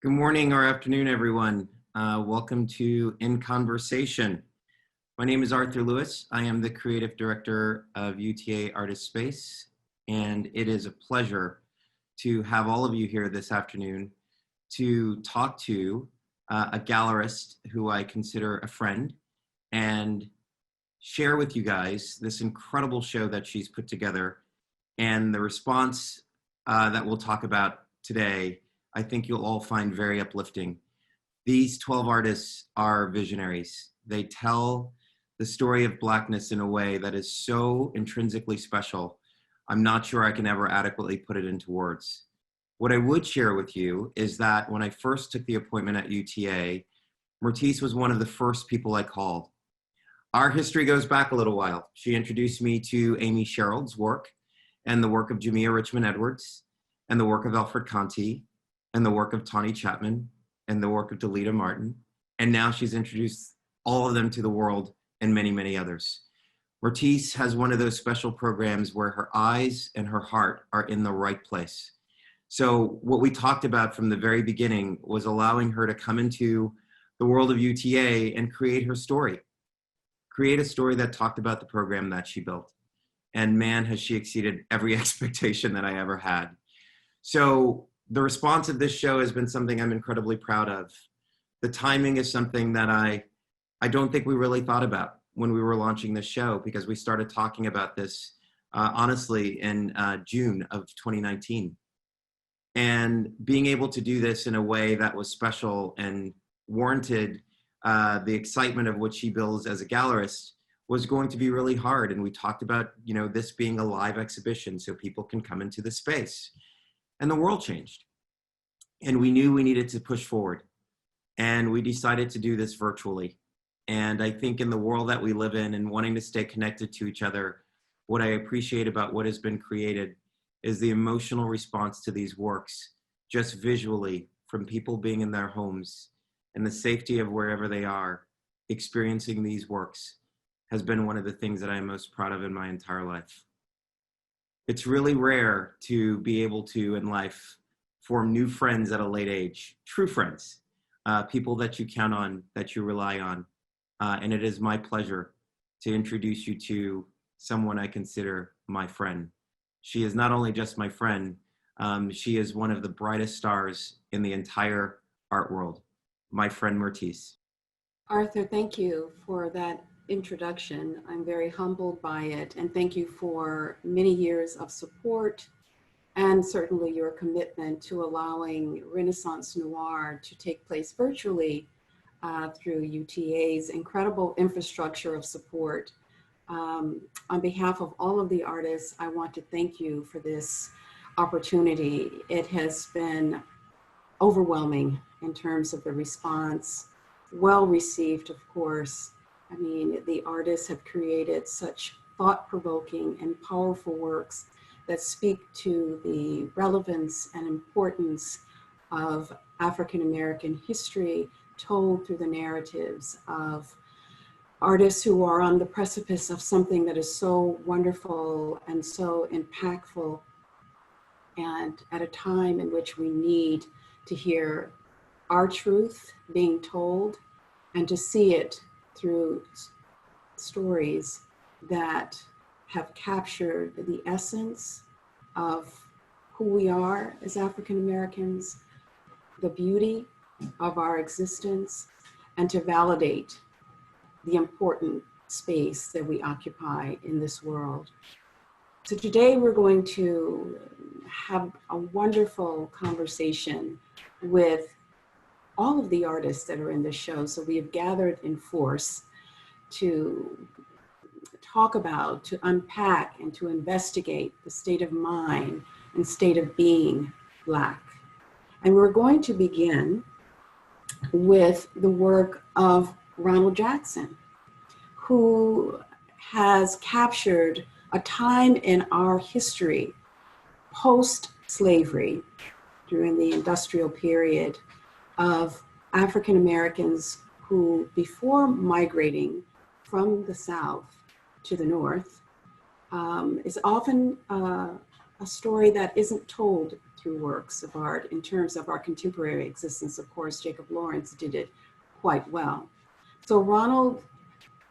Good morning or afternoon, everyone. Welcome to In Conversation. My name is Arthur Lewis. I am the creative director of UTA Artist Space, and it is a pleasure to have all of you here this afternoon to talk to a gallerist who I consider a friend and share with you guys this incredible show that she's put together. And the response that we'll talk about today, I think you'll all find very uplifting. These 12 artists are visionaries. They tell the story of Blackness in a way that is so intrinsically special. I'm not sure I can ever adequately put it into words. What I would share with you is that when I first took the appointment at UTA, Myrtis was one of the first people I called. Our history goes back a little while. She introduced me to Amy Sherald's work and the work of Jamia Richmond Edwards and the work of Alfred Conti and the work of Tawny Chapman and the work of Delita Martin. And now she's introduced all of them to the world and many, many others. Myrtis has one of those special programs where her eyes and her heart are in the right place. So what we talked about from the very beginning was allowing her to come into the world of UTA and create her story. Create a story that talked about the program that she built. And man, has she exceeded every expectation that I ever had. So the response of this show has been something I'm incredibly proud of. The timing is something that I don't think we really thought about when we were launching this show, because we started talking about this, honestly, in June of 2019. And being able to do this in a way that was special and warranted the excitement of what she builds as a gallerist was going to be really hard. And we talked about, this being a live exhibition so people can come into the space. And the world changed. And we knew we needed to push forward. And we decided to do this virtually. And I think in the world that we live in and wanting to stay connected to each other, what I appreciate about what has been created is the emotional response to these works, just visually, from people being in their homes and the safety of wherever they are, experiencing these works has been one of the things that I'm most proud of in my entire life. It's really rare to be able to, in life, form new friends at a late age, true friends, people that you count on, that you rely on. And it is my pleasure to introduce you to someone I consider my friend. She is not only just my friend, she is one of the brightest stars in the entire art world, my friend Myrtis. Arthur, thank you for that introduction. I'm very humbled by it, and thank you for many years of support and certainly your commitment to allowing Renaissance Noir to take place virtually through UTA's incredible infrastructure of support. On behalf of all of the artists, I want to thank you for this opportunity. It has been overwhelming in terms of the response, well received, of course. I mean, the artists have created such thought-provoking and powerful works that speak to the relevance and importance of African-American history told through the narratives of artists who are on the precipice of something that is so wonderful and so impactful, and at a time in which we need to hear our truth being told and to see it through stories that have captured the essence of who we are as African Americans, the beauty of our existence, and to validate the important space that we occupy in this world. So today we're going to have a wonderful conversation with all of the artists that are in this show. So we have gathered in force to talk about, to unpack, and to investigate the state of mind and state of being Black. And we're going to begin with the work of Ronald Jackson, who has captured a time in our history post-slavery, during the industrial period, of African Americans who, before migrating from the South to the North, is often a story that isn't told through works of art. In terms of our contemporary existence, of course, Jacob Lawrence did it quite well. So Ronald,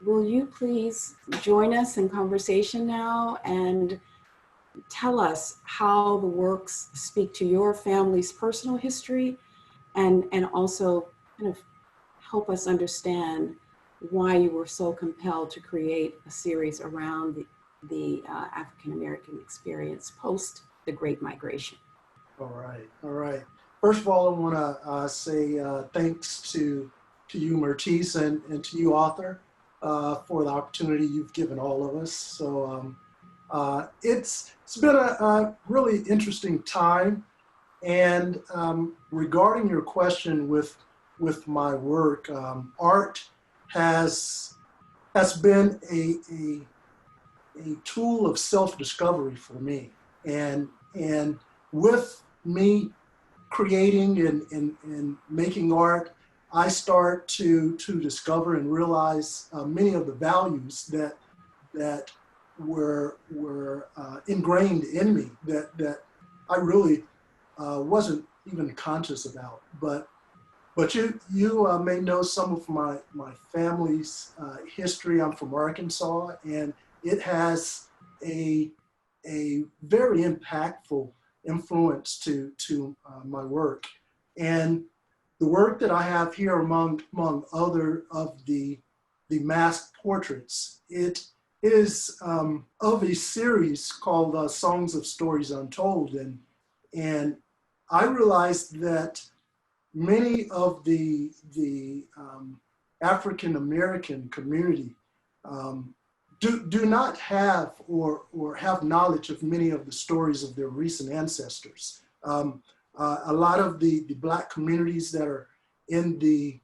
will you please join us in conversation now and tell us how the works speak to your family's personal history, and also kind of help us understand why you were so compelled to create a series around the African-American experience post the Great Migration. All right, all right. First of all, I want to say thanks to you, Myrtis, and to you, Arthur, for the opportunity you've given all of us. So it's been a really interesting time. And regarding your question with my work, art has been a tool of self-discovery for me. And with me creating and making art, I start to discover and realize many of the values that were ingrained in me that I really wasn't even conscious about. But you may know some of my family's history. I'm from Arkansas, and it has a very impactful influence to my work. And the work that I have here, among other of the masked portraits, it is of a series called Songs of Stories Untold. And I realized that many of the African American community do not have or have knowledge of many of the stories of their recent ancestors. A lot of the Black communities that are in the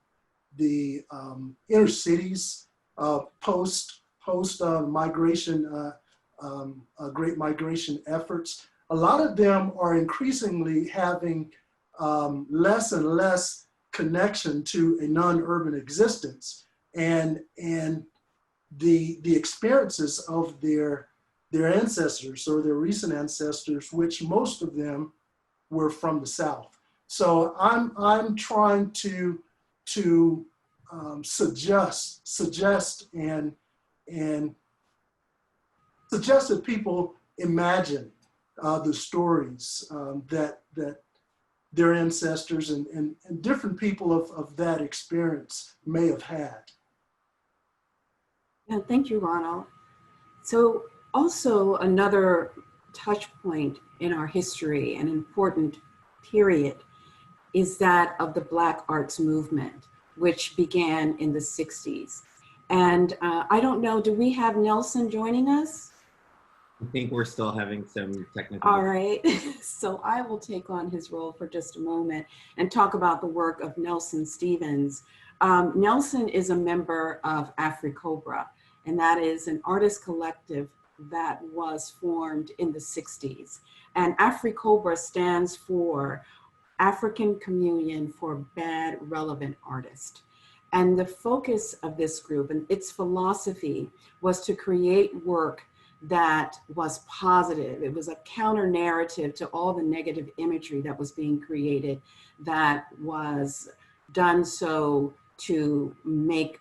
inner cities post migration, Great Migration efforts, a lot of them are increasingly having less and less connection to a non-urban existence, and the experiences of their ancestors or their recent ancestors, which most of them were from the South. So I'm trying to suggest that people imagine the stories that their ancestors and different people of that experience may have had. Yeah, thank you, Ronald. So also another touch point in our history, an important period, is that of the Black arts movement, which began in the 60s. And I don't know, do we have Nelson joining us? I think we're still having some technical. All right, so I will take on his role for just a moment and talk about the work of Nelson Stevens. Nelson is a member of AfriCobra, and that is an artist collective that was formed in the 60s. And AfriCobra stands for African Communion for Bad Relevant Artists. And the focus of this group and its philosophy was to create work that was positive. It was a counter narrative to all the negative imagery that was being created, that was done so to make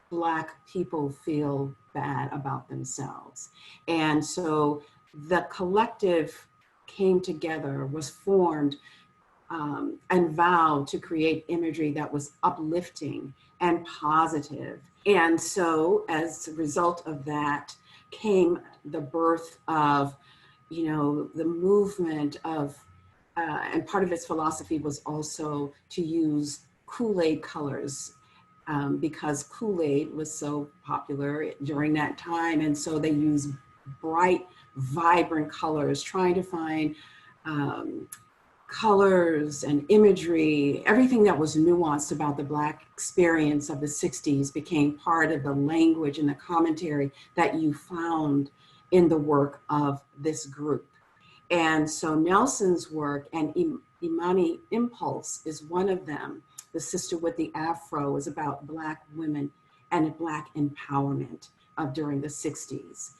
Black people feel bad about themselves. And so the collective came together, was formed, and vowed to create imagery that was uplifting and positive. And so as a result of that came the birth of, the movement of, and part of its philosophy was also to use Kool-Aid colors, because Kool-Aid was so popular during that time. And so they used bright, vibrant colors, trying to find colors and imagery, everything that was nuanced about the Black experience of the 60s became part of the language and the commentary that you found in the work of this group. And so Nelson's work, and Imani Impulse is one of them. The Sister with the Afro is about Black women and Black empowerment during the 60s.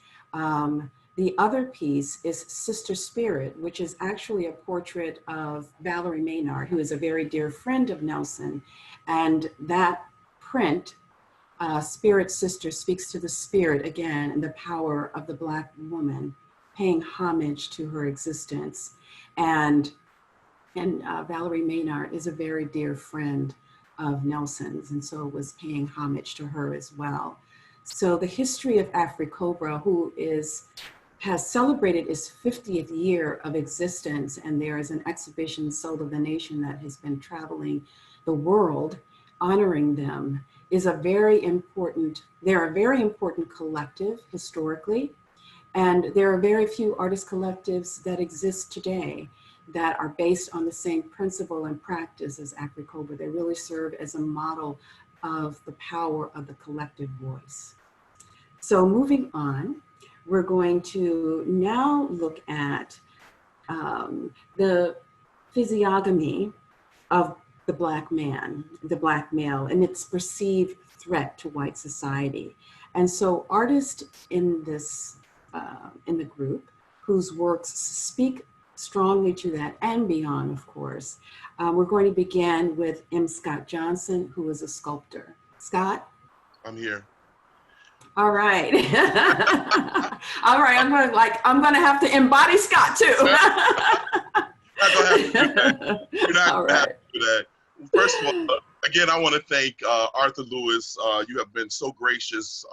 The other piece is Sister Spirit, which is actually a portrait of Valerie Maynard, who is a very dear friend of Nelson. And that print, Spirit Sister, speaks to the spirit again and the power of the Black woman, paying homage to her existence. And Valerie Maynard is a very dear friend of Nelson's, and so was paying homage to her as well. So the history of AfriCobra, who has celebrated its 50th year of existence, and there is an exhibition, Soul of the Nation, that has been traveling the world honoring them, is a very important, they're a very important collective historically, and there are very few artist collectives that exist today that are based on the same principle and practice as AfriCobra. They really serve as a model of the power of the collective voice. So moving on, we're going to now look at the physiognomy of the Black man, the Black male, and its perceived threat to white society. And so artists in this, in the group, whose works speak strongly to that and beyond, of course. We're going to begin with M. Scott Johnson, who is a sculptor. Scott? I'm here. All right. All right, I'm gonna have to embody Scott too. You're not gonna have to do that. You're not gonna have to do that. First of all, again, I want to thank Arthur Lewis. You have been so gracious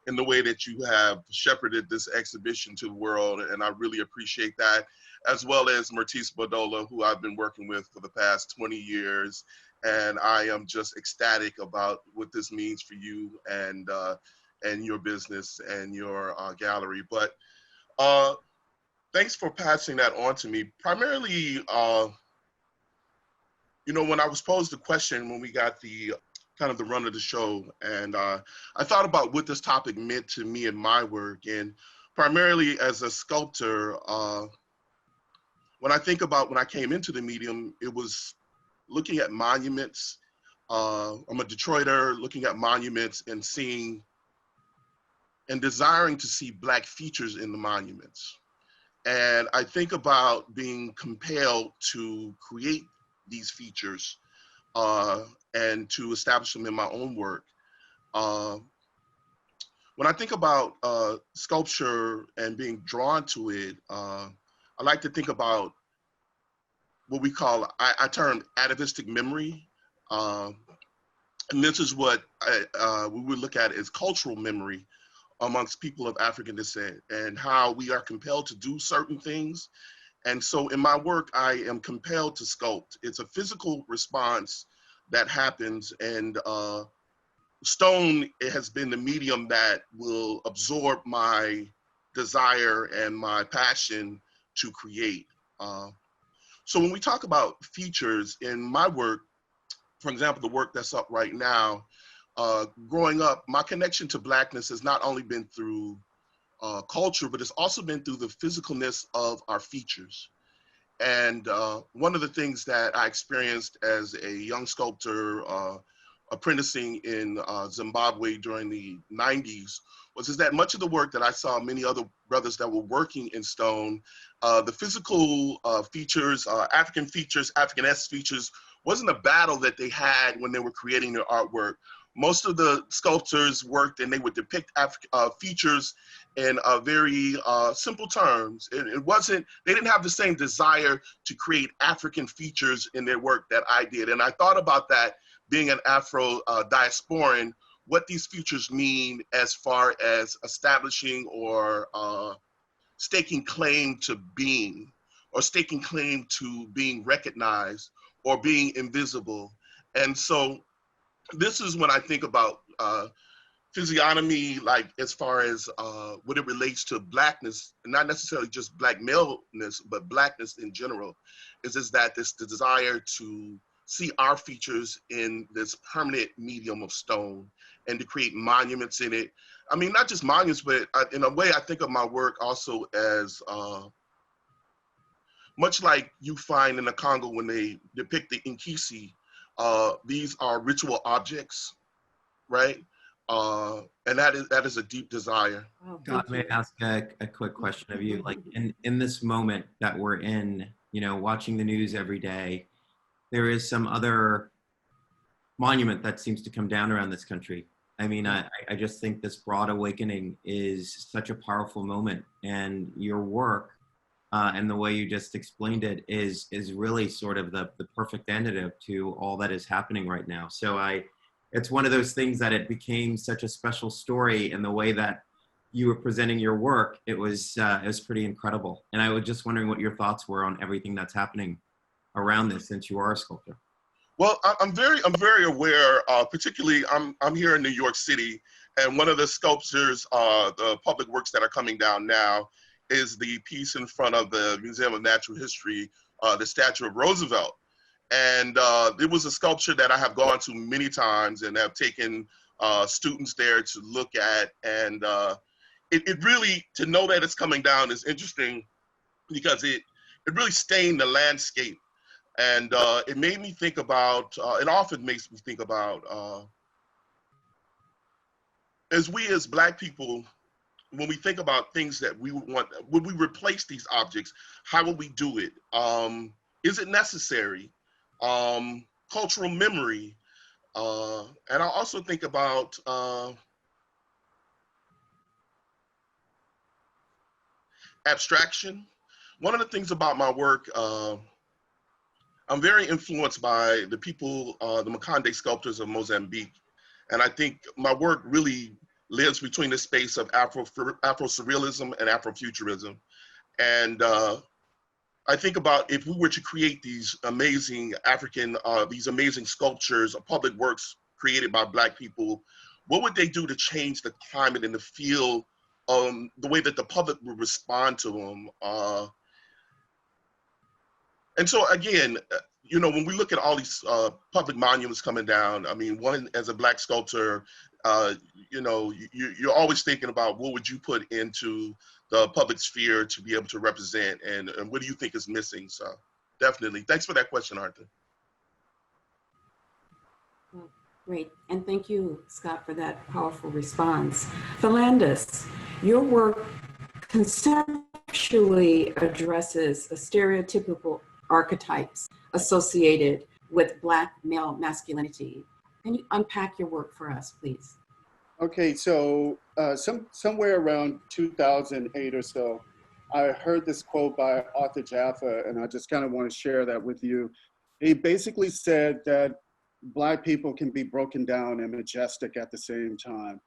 in the way that you have shepherded this exhibition to the world, and I really appreciate that, as well as Myrtis Bedolla, who I've been working with for the past 20 years. And I am just ecstatic about what this means for you and your business and your gallery. But thanks for passing that on to me. Primarily, you know, when I was posed the question, when we got the kind of the run of the show, and I thought about what this topic meant to me and my work. And primarily as a sculptor, when I think about when I came into the medium, it was looking at monuments. I'm a Detroiter, looking at monuments and seeing and desiring to see Black features in the monuments. And I think about being compelled to create these features and to establish them in my own work. When I think about sculpture and being drawn to it, I like to think about what we call, I term atavistic memory. And this is what we would look at as cultural memory amongst people of African descent, and how we are compelled to do certain things. And so in my work, I am compelled to sculpt. It's a physical response that happens, and stone, it has been the medium that will absorb my desire and my passion to create. So when we talk about features in my work, for example, the work that's up right now, growing up, my connection to Blackness has not only been through culture, but it's also been through the physicalness of our features. And one of the things that I experienced as a young sculptor apprenticing in Zimbabwe during the 90s was that much of the work that I saw many other brothers that were working in stone, the physical features, African-esque features, wasn't a battle that they had when they were creating their artwork. Most of the sculptors worked and they would depict features in very simple terms. It wasn't, they didn't have the same desire to create African features in their work that I did. And I thought about that being an Afro diasporan, what these features mean as far as establishing or staking claim to being, or staking claim to being recognized or being invisible. And so this is when I think about physiognomy, like as far as what it relates to Blackness, not necessarily just Black maleness, but Blackness in general, is that this desire to see our features in this permanent medium of stone and to create monuments in it. I mean, not just monuments, but in a way I think of my work also as much like you find in the Congo when they depict the Nkisi, these are ritual objects, right? And that is a deep desire. Oh, Scott, thank may you. I ask a quick question of you? Like in this moment that we're in, you know, watching the news every day, there is some other monument that seems to come down around this country. I mean, I just think this broad awakening is such a powerful moment, and your work and the way you just explained it is really sort of the perfect antidote to all that is happening right now. So it's one of those things that it became such a special story, and the way that you were presenting your work, it was pretty incredible. And I was just wondering what your thoughts were on everything that's happening around this, since you are a sculptor. Well, I'm very aware. Particularly, I'm here in New York City, and one of the sculptures, the public works that are coming down now, is the piece in front of the Museum of Natural History, the statue of Roosevelt. And it was a sculpture that I have gone to many times and have taken students there to look at. And it really, to know that it's coming down is interesting, because it really stained the landscape. And it made me think about, it often makes me think about, as we as Black people, when we think about things that we would want, would we replace these objects? How would we do it? Is it necessary? Cultural memory. And I also think about abstraction. One of the things about my work, I'm very influenced by the people, the Makande sculptors of Mozambique. And I think my work really lives between the space of Afro-surrealism and Afrofuturism. And I think about, if we were to create these amazing these amazing sculptures or public works created by Black people, what would they do to change the climate and the feel, the way that the public would respond to them? And so again, you know, when we look at all these public monuments coming down, I mean, one, as a Black sculptor, you know, you're always thinking about what would you put into the public sphere to be able to represent, and what do you think is missing? So definitely, thanks for that question, Arthur. Well, great, and thank you, Scott, for that powerful response. Philandus, your work conceptually addresses a stereotypical archetypes associated with Black male masculinity. Can you unpack your work for us, please? Okay, so somewhere around 2008 or so, I heard this quote by Arthur Jaffa, and I just kind of want to share that with you. He basically said that Black people can be broken down and majestic at the same time.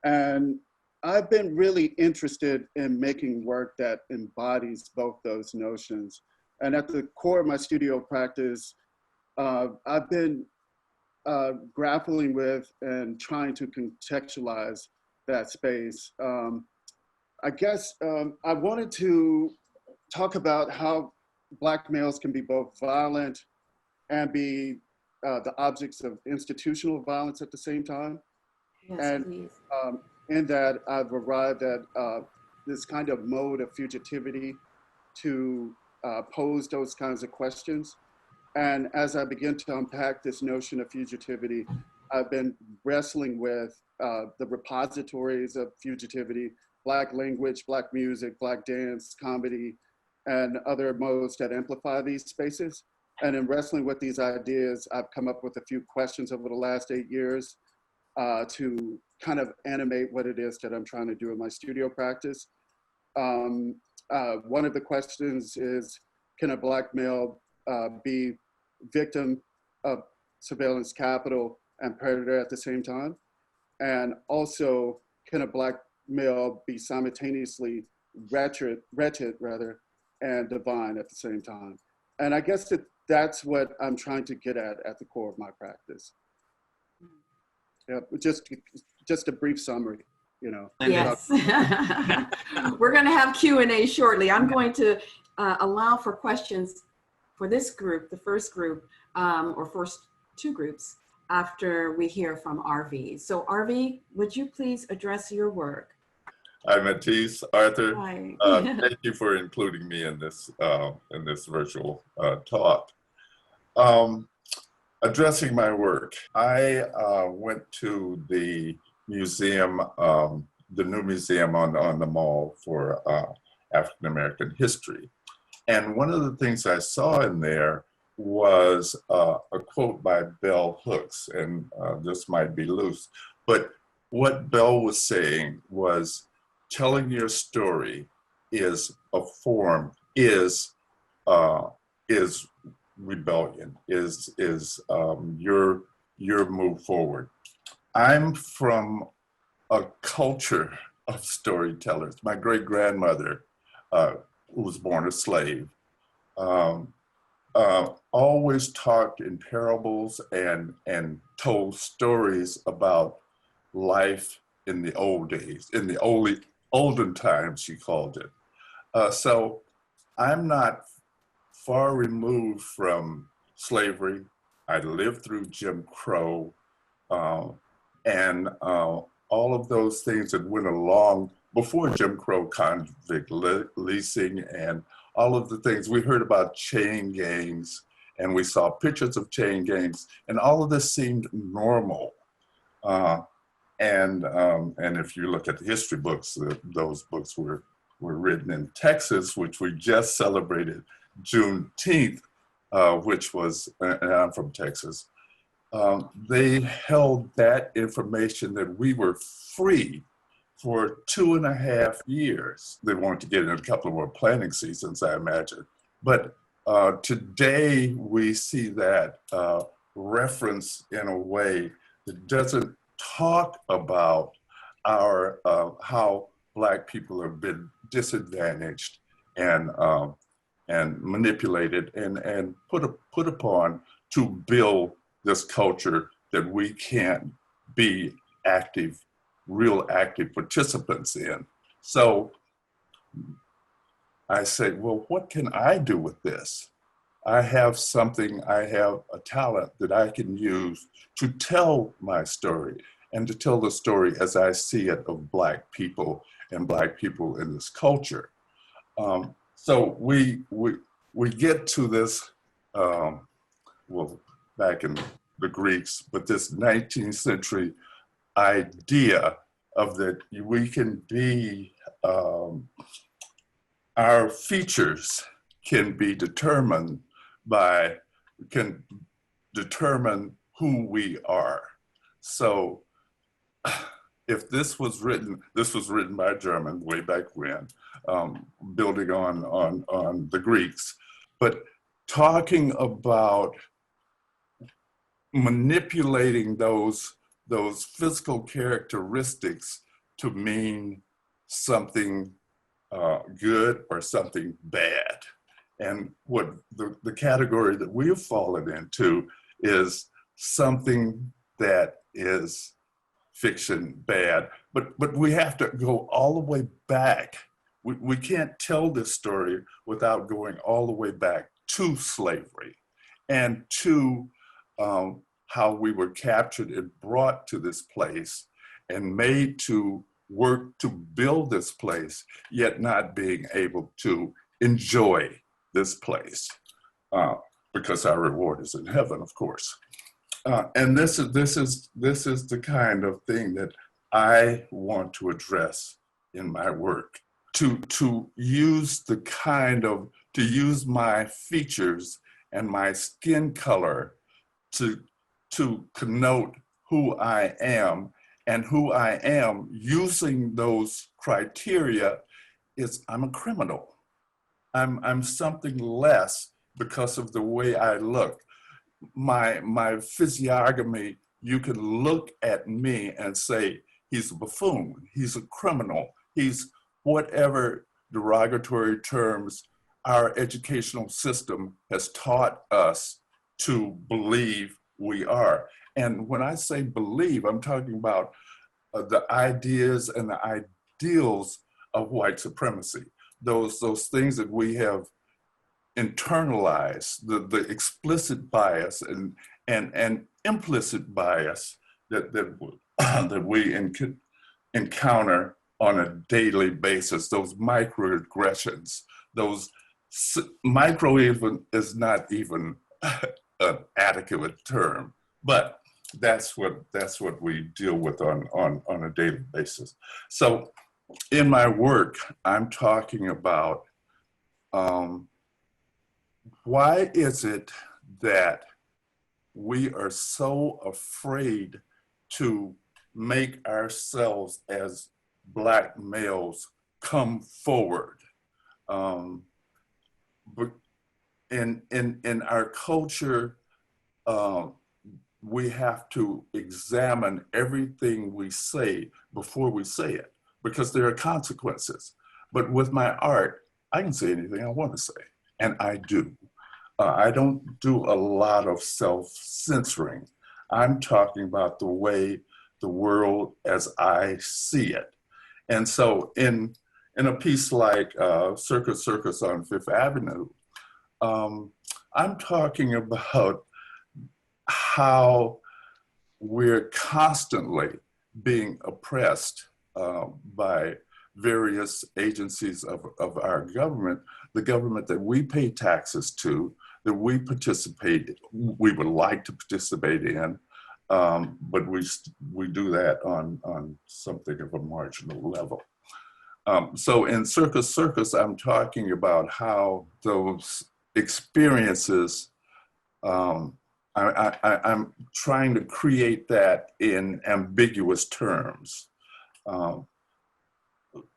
And I've been really interested in making work that embodies both those notions. And at the core of my studio practice, I've been grappling with and trying to contextualize that space. I guess I wanted to talk about how Black males can be both violent and be the objects of institutional violence at the same time. Yes, And please. in that, I've arrived at this kind of mode of fugitivity to pose those kinds of questions. And as I begin to unpack this notion of fugitivity, I've been wrestling with the repositories of fugitivity, Black language, Black music, Black dance, comedy, and other modes that amplify these spaces. And in wrestling with these ideas, I've come up with a few questions over the last 8 years to kind of animate what it is that I'm trying to do in my studio practice. One of the questions is, can a Black male be victim of surveillance capital and predator at the same time? And also, can a Black male be simultaneously wretched and divine at the same time? And I guess that's what I'm trying to get at the core of my practice. Yeah, just a brief summary, you know. Yes. We're going to have Q&A shortly. I'm going to allow for questions for this group, the first group, or first two groups, after we hear from RV. So RV, would you please address your work? Hi, Myrtis, Arthur. Hi. Thank you for including me in this virtual talk. Addressing my work, I went to the museum, the new museum on the mall for African American history. And one of the things I saw in there was a quote by Bell Hooks, and this might be loose, but what Bell was saying was telling your story is a form, is rebellion, is your move forward. I'm from a culture of storytellers. My great grandmother, who was born a slave, always talked in parables and told stories about life in the old days, in the olden times, she called it. So I'm not far removed from slavery. I lived through Jim Crow and all of those things that went along before Jim Crow, convict leasing, and all of the things. We heard about chain gangs, and we saw pictures of chain gangs, and all of this seemed normal. And if you look at the history books, those books were written in Texas, which we just celebrated Juneteenth, which was, and I'm from Texas. They held that information that we were free for 2.5 years. They wanted to get in a couple of more planting seasons, I imagine. But today we see that reference in a way that doesn't talk about our how Black people have been disadvantaged and manipulated and put upon to build this culture that we can be real active participants in. So I say, well, what can I do with this? I have a talent that I can use to tell my story and to tell the story as I see it of Black people and Black people in this culture. So we get to this, well, back in the Greeks, but this 19th century idea of that we can be, our features can determine who we are. So if this was written by a German way back when, building on the Greeks, but talking about manipulating those physical characteristics to mean something good or something bad. And what the category that we have fallen into is something that is fiction bad, but we have to go all the way back. We can't tell this story without going all the way back to slavery and to how we were captured and brought to this place and made to work to build this place, yet not being able to enjoy this place because our reward is in heaven, of course. And this is the kind of thing that I want to address in my work, to use my features and my skin color to connote who I am, and who I am using those criteria is I'm a criminal. I'm something less because of the way I look. My physiognomy, you can look at me and say, he's a buffoon, he's a criminal, he's whatever derogatory terms our educational system has taught us to believe we are. And when I say believe, I'm talking about the ideas and the ideals of white supremacy. Those things that we have internalized, the explicit bias and implicit bias that we encounter on a daily basis, those microaggressions, micro even is not even an adequate term, but that's what we deal with on a daily basis. So in my work, I'm talking about why is it that we are so afraid to make ourselves as Black males come forward? But in our culture, we have to examine everything we say before we say it, because there are consequences. But with my art, I can say anything I want to say, and I do. I don't do a lot of self-censoring. I'm talking about the way the world as I see it. And so in a piece like Circus Circus on Fifth Avenue, I'm talking about how we're constantly being oppressed by various agencies of our government, the government that we pay taxes to, that we would like to participate in, but we do that on something of a marginal level. So in Circus Circus, I'm talking about how those experiences, I'm trying to create that in ambiguous terms.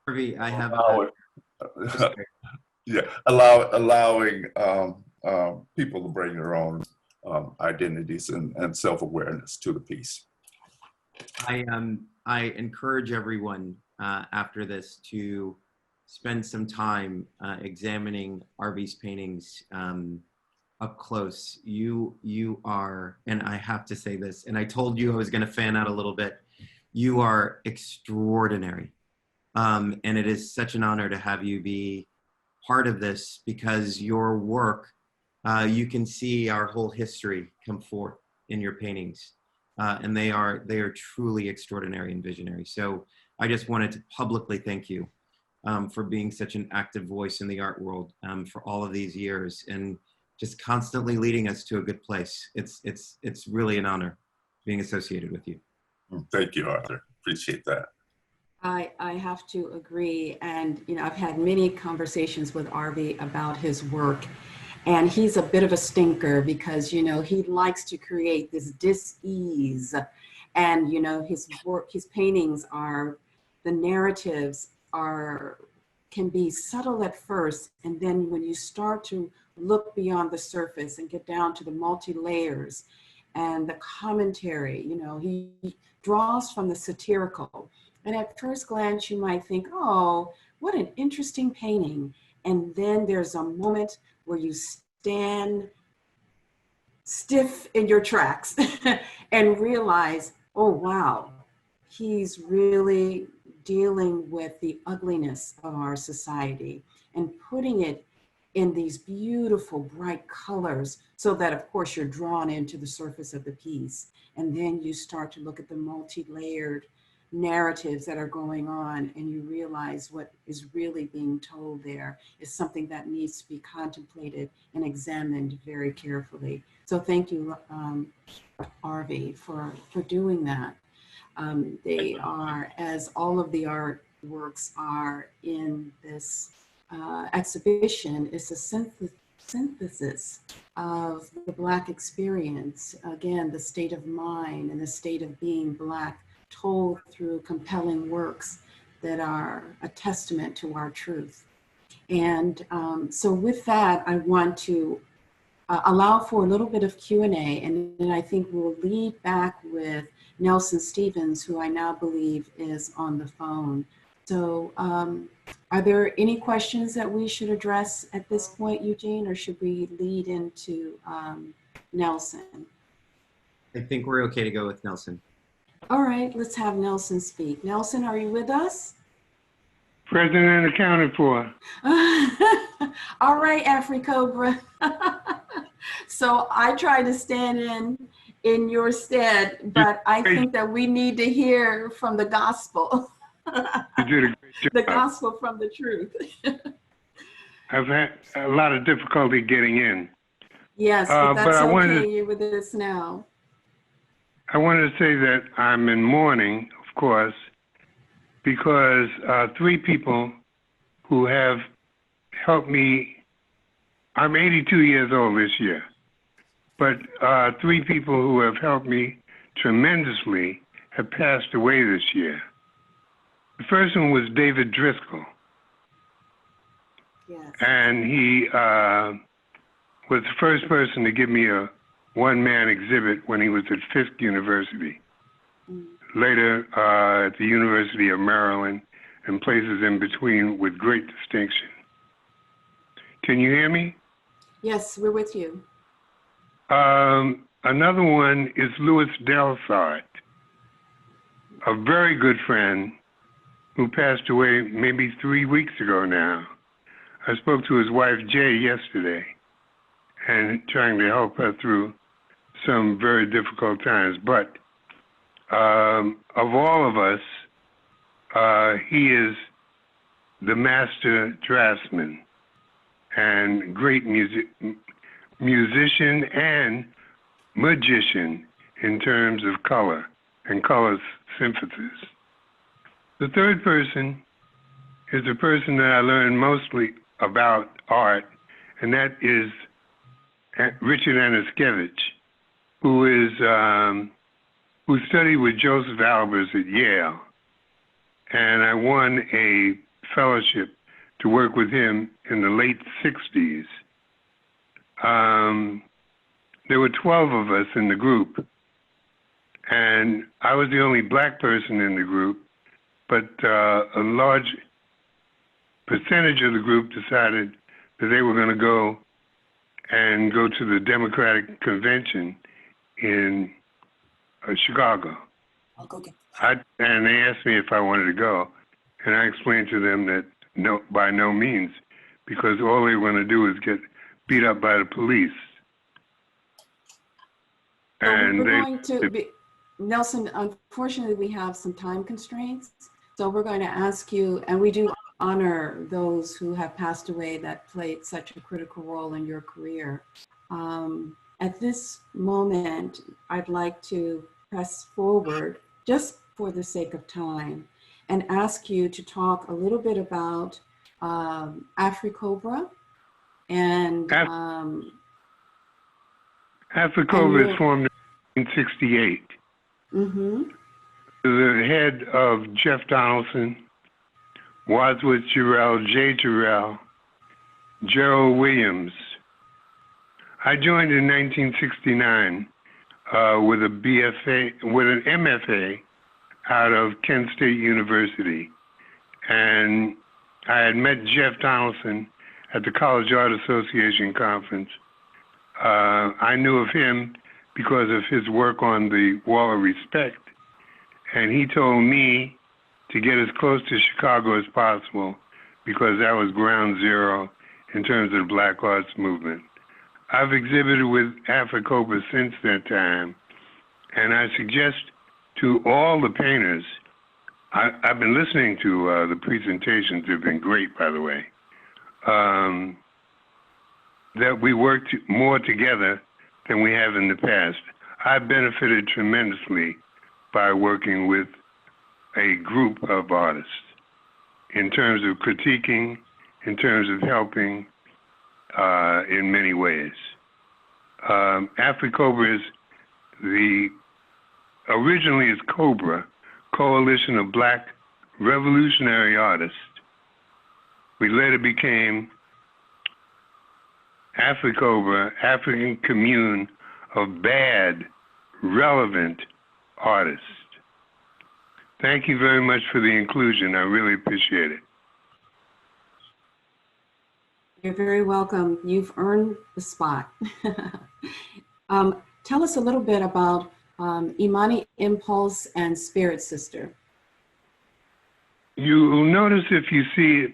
Harvey, I have allowing people to bring their own identities and self-awareness to the piece. I encourage everyone after this to spend some time examining Harvey's paintings up close. You are, and I have to say this, and I told you I was going to fan out a little bit. You are extraordinary, and it is such an honor to have you be part of this, because your work, you can see our whole history come forth in your paintings, and they are truly extraordinary and visionary. So I just wanted to publicly thank you for being such an active voice in the art world for all of these years, and just constantly leading us to a good place. It's really an honor being associated with you. Thank you, Arthur. Appreciate that. I have to agree. And, you know, I've had many conversations with Harvey about his work, and he's a bit of a stinker because, you know, he likes to create this dis-ease, and, you know, his work, his paintings are, the narratives can be subtle at first. And then when you start to look beyond the surface and get down to the multi-layers and the commentary, you know, he draws from the satirical. And at first glance, you might think, oh, what an interesting painting. And then there's a moment where you stand stiff in your tracks and realize, oh, wow, he's really dealing with the ugliness of our society and putting it in these beautiful, bright colors, so that, of course, you're drawn into the surface of the piece. And then you start to look at the multi-layered narratives that are going on, and you realize what is really being told there is something that needs to be contemplated and examined very carefully. So thank you, Harvey, for doing that. They are, as all of the artworks are in this exhibition, it's a synthesis of the Black experience. Again, the state of mind and the state of being Black, told through compelling works that are a testament to our truth. And so with that, I want to allow for a little bit of Q&A, and then I think we'll lead back with Nelson Stevens, who I now believe is on the phone. So are there any questions that we should address at this point, Eugene, or should we lead into Nelson? I think we're okay to go with Nelson. All right, let's have Nelson speak. Nelson, are you with us? Present and accounted for. All right, Africobra. So I try to stand in your stead, but I think that we need to hear from the gospel. You did a great job. The gospel from the truth. I've had a lot of difficulty getting in. Yes, but that's I okay. wanted to, You're with us now. I wanted to say that I'm in mourning, of course, because three people who have helped me, I'm 82 years old this year, but three people who have helped me tremendously have passed away this year. The first one was David Driscoll, Yes. and he was the first person to give me a one-man exhibit when he was at Fisk University. Later at the University of Maryland and places in between with great distinction. Can you hear me? Yes, we're with you. Another one is Louis Delsart, a very good friend who passed away maybe 3 weeks ago now. I spoke to his wife, Jay, yesterday, and trying to help her through some very difficult times. But of all of us, he is the master draftsman and great musician and magician in terms of color and color synthesis. The third person is the person that I learned mostly about art, and that is Richard Anaskevich, who studied with Joseph Albers at Yale. And I won a fellowship to work with him in the late 60s. There were 12 of us in the group, and I was the only black person in the group, but a large percentage of the group decided that they were going to go to the Democratic Convention in Chicago. I'll go get And they asked me if I wanted to go, and I explained to them that no, by no means, because all they want to do is get beat up by the police. So And we're going to be, Nelson, unfortunately, we have some time constraints. So we're going to ask you, and we do honor those who have passed away that played such a critical role in your career. At this moment, I'd like to press forward, just for the sake of time, and ask you to talk a little bit about Africobra and Africobra is formed in 1968. The head of Jeff Donaldson, Wadsworth Jarrell, Jay Jarrell, Gerald Williams. I joined in 1969 with a BFA, with an MFA out of Kent State University. And I had met Jeff Donaldson at the College Art Association conference. I knew of him because of his work on the Wall of Respect. And he told me to get as close to Chicago as possible because that was ground zero in terms of the Black Arts Movement. I've exhibited with Africobra since that time, and I suggest to all the painters, I've been listening to the presentations, they've been great, by the way, that we work more together than we have in the past. I've benefited tremendously by working with a group of artists in terms of critiquing, in terms of helping in many ways. Africobra is originally is Cobra, Coalition of Black Revolutionary Artists. We later became Africobra, African Commune of Bad, Relevant Artists. Thank you very much for the inclusion. I really appreciate it. You're very welcome. You've earned the spot. Tell us a little bit about Imani Impulse and Spirit Sister. You'll notice if you see it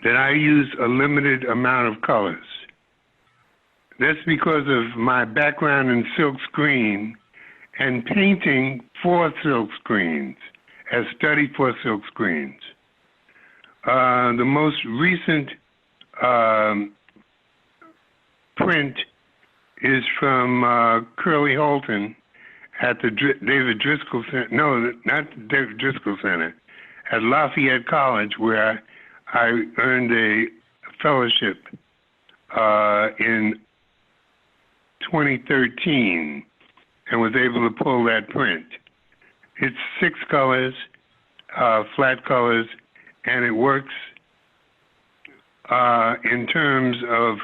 that I use a limited amount of colors. That's because of my background in silk screen and painting for silk screens, as study for silk screens. The most recent print is from Curly Holton at the David Driscoll Center. No, not the David Driscoll Center. At Lafayette College, where I earned a fellowship in 2013 and was able to pull that print. It's 6 colors, flat colors, and it works in terms of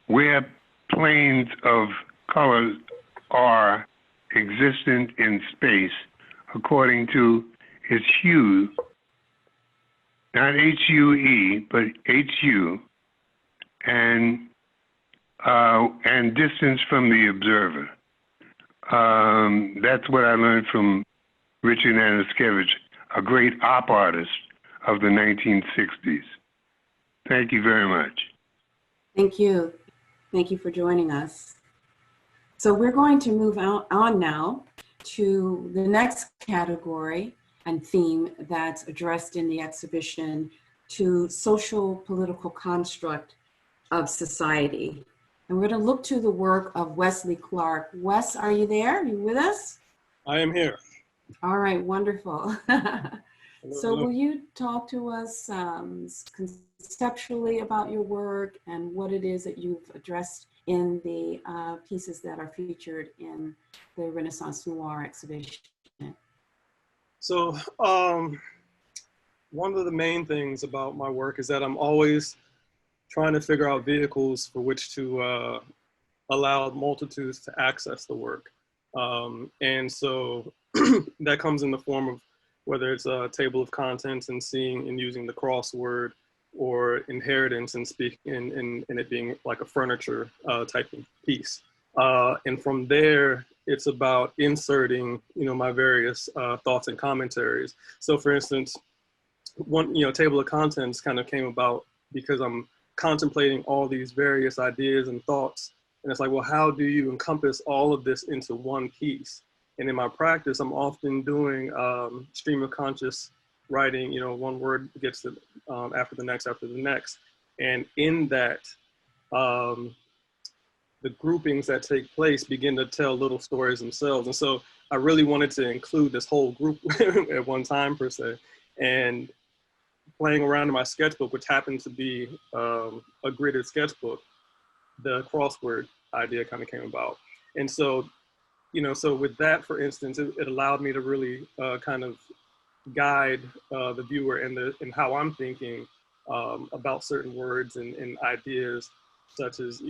where planes of colors are existent in space according to its hue, not H-U-E, but H-U, and distance from the observer. That's what I learned from Richard Anaskevich, a great op artist of the 1960s. Thank you very much. Thank you. Thank you for joining us. So we're going to move on now to the next category and theme that's addressed in the exhibition, to social political construct of society. And we're going to look to the work of Wesley Clark. Wes, are you there? Are you with us? I am here. All right, wonderful. So Hello. will you talk to us conceptually about your work and what it is that you've addressed in the pieces that are featured in the Renaissance Noir exhibition? So one of the main things about my work is that I'm always trying to figure out vehicles for which to allow multitudes to access the work. And so that comes in the form of whether it's a table of contents and seeing and using the crossword, or inheritance and speaking and it being like a furniture type of piece. And from there, it's about inserting, my various thoughts and commentaries. So for instance, one, table of contents kind of came about because I'm contemplating all these various ideas and thoughts. And it's like, well, how do you encompass all of this into one piece? And in my practice, I'm often doing stream of conscious writing, one word gets to, after the next. And in that, the groupings that take place begin to tell little stories themselves. And so I really wanted to include this whole group at one time per se. And playing around in my sketchbook, which happened to be a gridded sketchbook, the crossword idea kind of came about. And so, so with that, for instance, it allowed me to really kind of guide the viewer in how I'm thinking about certain words and ideas, such as,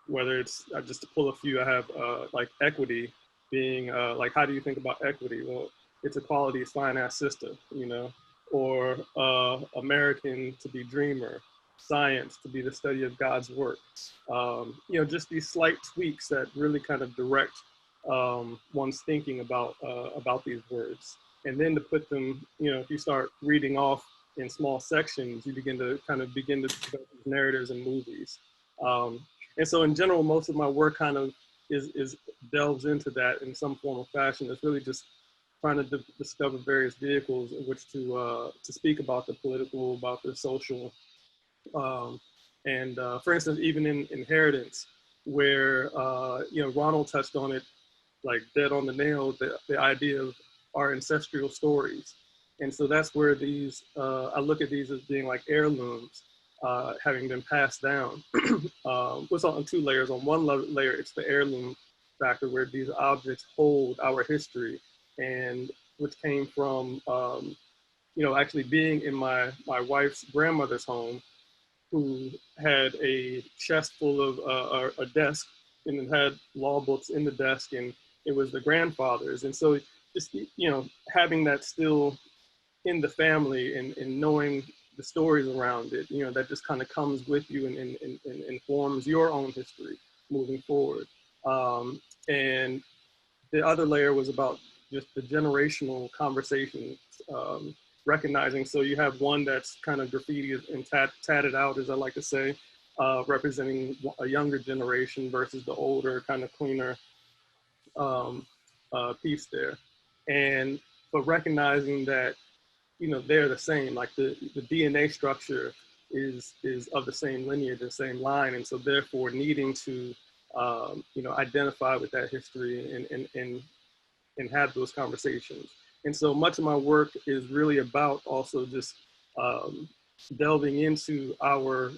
whether it's, just to pull a few, I have like equity being like, how do you think about equity? Well, it's equality, it's fine ass sister, or American to be dreamer, science to be the study of God's work. Just these slight tweaks that really kind of direct one's thinking about these words. And then to put them, if you start reading off in small sections, you begin to develop these narratives and movies. And so in general, most of my work kind of is delves into that in some form or fashion. It's really just trying to discover various vehicles in which to speak about the political, about the social. And for instance, even in Inheritance, where, Ronald touched on it, like dead on the nail, the idea of our ancestral stories. And so that's where these, I look at these as being like heirlooms, having been passed down. What's on 2 layers? On one layer, it's the heirloom factor, where these objects hold our history, and which came from, actually being in my wife's grandmother's home, who had a chest full of a desk, and it had law books in the desk, and it was the grandfather's. And so just, having that still in the family and knowing the stories around it, that just kind of comes with you and informs your own history moving forward. And the other layer was about just the generational conversations, recognizing, so you have one that's kind of graffiti and tatted out, as I like to say, representing a younger generation versus the older, kind of cleaner piece there. But recognizing that, they're the same, like the DNA structure is of the same lineage, the same line. And so therefore needing to, identify with that history and and have those conversations. And so much of my work is really about also just delving into our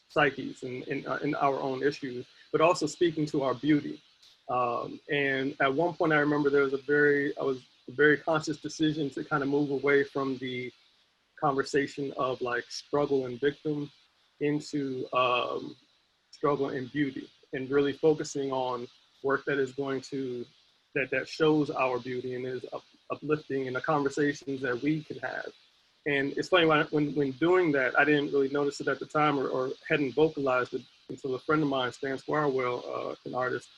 psyches and our own issues, but also speaking to our beauty. And at one point, I remember there was a very conscious decision to kind of move away from the conversation of like struggle and victim into struggle and beauty, and really focusing on work that is going to, that shows our beauty and is uplifting in the conversations that we can have. And it's funny, when doing that, I didn't really notice it at the time or hadn't vocalized it until a friend of mine, Stan Squirewell, an artist,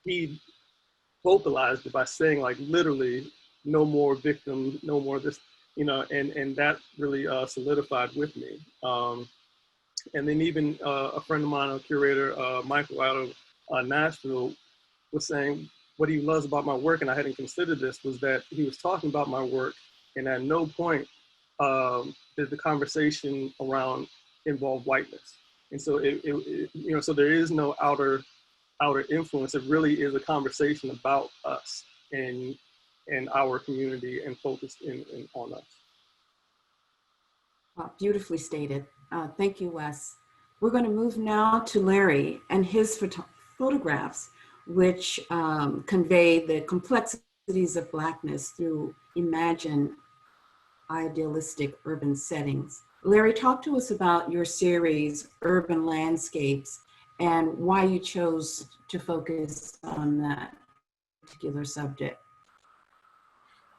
he vocalized it by saying like literally, no more victim, no more this, you know, and that really solidified with me. And then even a friend of mine, a curator, Michael out of Nashville, was saying what he loves about my work, and I hadn't considered this, was that he was talking about my work, and at no point did the conversation around involve whiteness. And so you know, so there is no outer influence. It really is a conversation about us and our community, and focused on us. Beautifully stated. Thank you, Wes. We're going to move now to Larry and his photographs, which convey the complexities of Blackness through imagined, idealistic urban settings. Larry, talk to us about your series, Urban Landscapes, and why you chose to focus on that particular subject.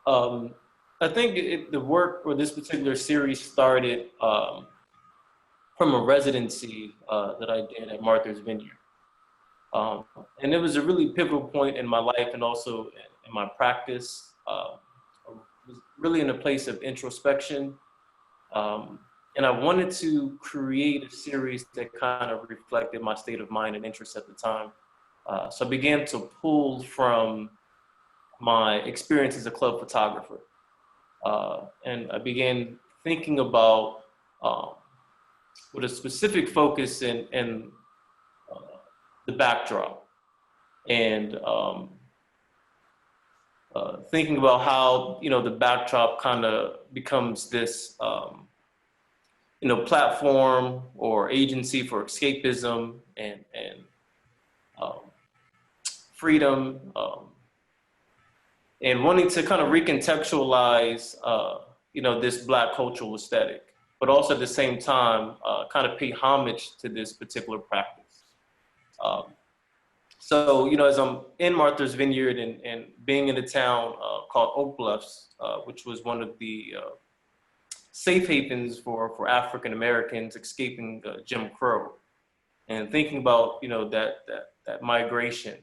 I think the work for this particular series started from a residency that I did at Martha's Vineyard. And it was a really pivotal point in my life and also in my practice. I was really in a place of introspection. And I wanted to create a series that kind of reflected my state of mind and interest at the time. So I began to pull from my experience as a club photographer. And I began thinking about with a specific focus in the backdrop, and thinking about how, you know, the backdrop kind of becomes this, you know, platform or agency for escapism and freedom, and wanting to kind of recontextualize, you know, this Black cultural aesthetic, but also at the same time, kind of pay homage to this particular practice. So, you know, as I'm in Martha's Vineyard and being in a town called Oak Bluffs, which was one of the safe havens for African Americans escaping Jim Crow, and thinking about, you know, that migration.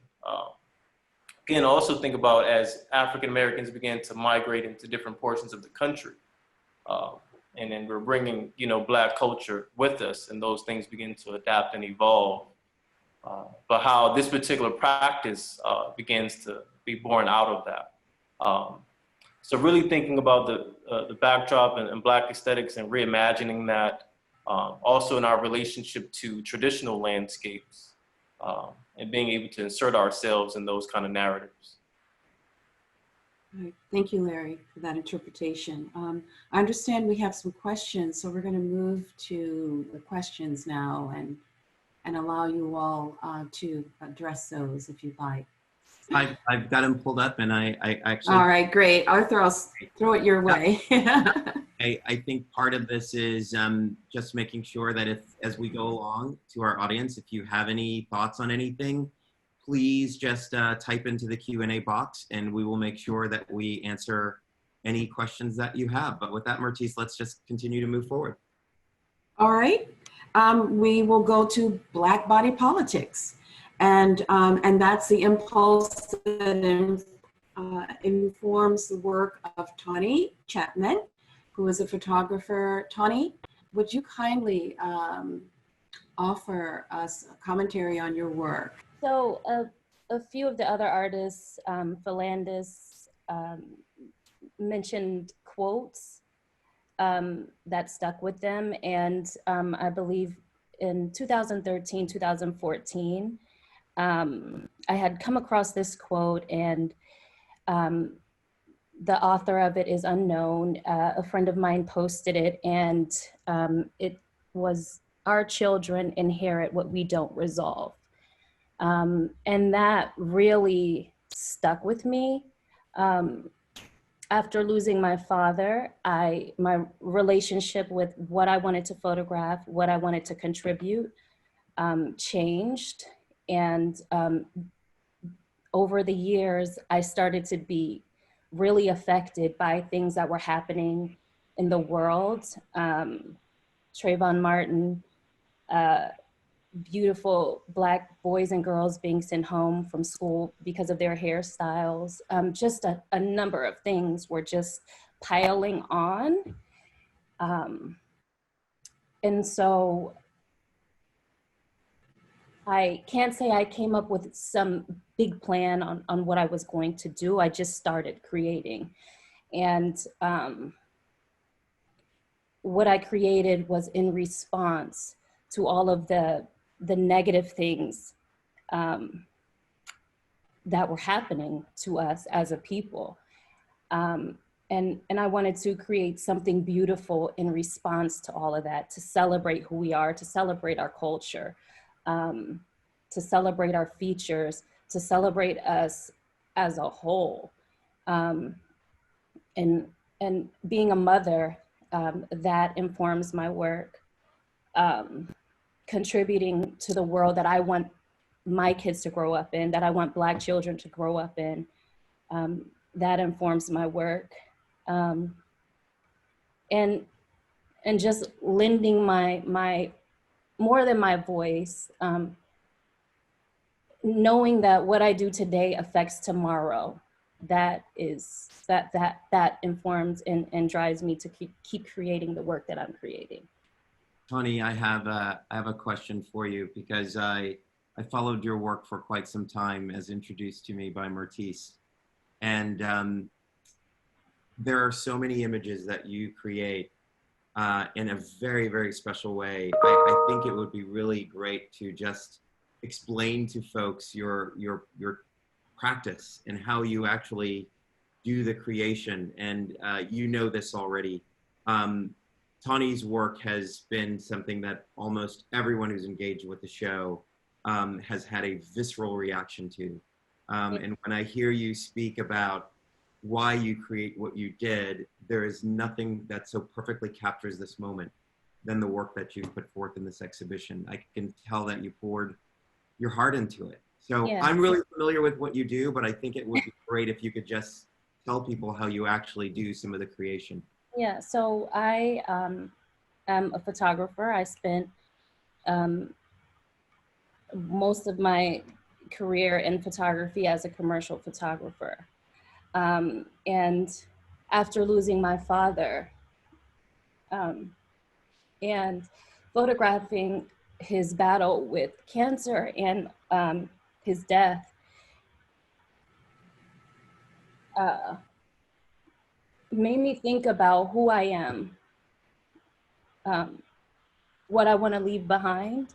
Again, also think about as African Americans began to migrate into different portions of the country, and then we're bringing, you know, Black culture with us, and those things begin to adapt and evolve. But how this particular practice begins to be born out of that. So really thinking about the backdrop and Black aesthetics and reimagining that, also in our relationship to traditional landscapes, and being able to insert ourselves in those kind of narratives. All right. Thank you, Larry, for that interpretation. I understand we have some questions, so we're going to move to the questions now and allow you all to address those if you'd like. I've got them pulled up, and I actually. All right, great. Arthur, I'll throw it your way. I think part of this is just making sure that as we go along to our audience, if you have any thoughts on anything, please just type into the Q&A box, and we will make sure that we answer any questions that you have. But with that, Myrtis, let's just continue to move forward. All right. We will go to Black body politics. And that's the impulse that informs the work of Tawny Chapman, who is a photographer. Tawny, would you kindly offer us a commentary on your work? So a few of the other artists, Philandis, mentioned quotes that stuck with them. And I believe in 2013, 2014, I had come across this quote, and the author of it is unknown. A friend of mine posted it, and it was, "Our children inherit what we don't resolve." And that really stuck with me. After losing my father, my relationship with what I wanted to photograph, what I wanted to contribute, changed. And over the years, I started to be really affected by things that were happening in the world. Trayvon Martin, beautiful Black boys and girls being sent home from school because of their hairstyles. Just a number of things were just piling on. And so I can't say I came up with some big plan on what I was going to do. I just started creating. And what I created was in response to all of the negative things that were happening to us as a people. And I wanted to create something beautiful in response to all of that, to celebrate who we are, to celebrate our culture, to celebrate our features, to celebrate us as a whole. And being a mother, that informs my work. Contributing to the world that I want my kids to grow up in, that I want Black children to grow up in, that informs my work. And just lending my more than my voice, knowing that what I do today affects tomorrow. That informs and drives me to keep creating the work that I'm creating. Tawny, I have a question for you, because I followed your work for quite some time, as introduced to me by Myrtis. And there are so many images that you create in a very, very special way. I think it would be really great to just explain to folks your practice and how you actually do the creation. And you know this already. Tawny's work has been something that almost everyone who's engaged with the show has had a visceral reaction to. And when I hear you speak about why you create what you did, there is nothing that so perfectly captures this moment than the work that you've put forth in this exhibition. I can tell that you poured your heart into it. So yeah. I'm really familiar with what you do, but I think it would be great if you could just tell people how you actually do some of the creation. Yeah, so I am a photographer. I spent most of my career in photography as a commercial photographer. And after losing my father and photographing his battle with cancer and his death, made me think about who I am, what I want to leave behind,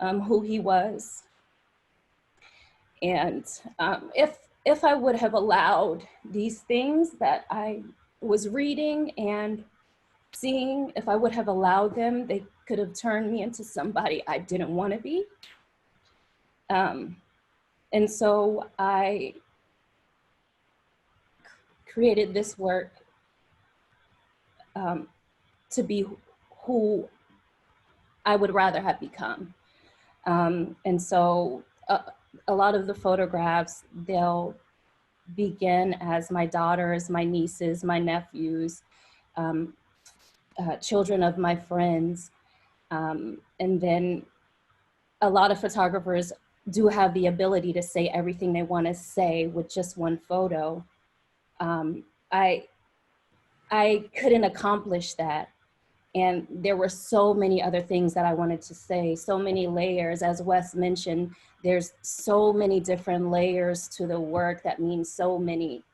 who he was. And if I would have allowed these things that I was reading and seeing, if I would have allowed them, they could have turned me into somebody I didn't want to be. And so I created this work to be who I would rather have become. And so a lot of the photographs, they'll begin as my daughters, my nieces, my nephews, children of my friends. And then a lot of photographers do have the ability to say everything they want to say with just one photo. I couldn't accomplish that. And there were so many other things that I wanted to say, so many layers. As Wes mentioned, there's so many different layers to the work that means so many,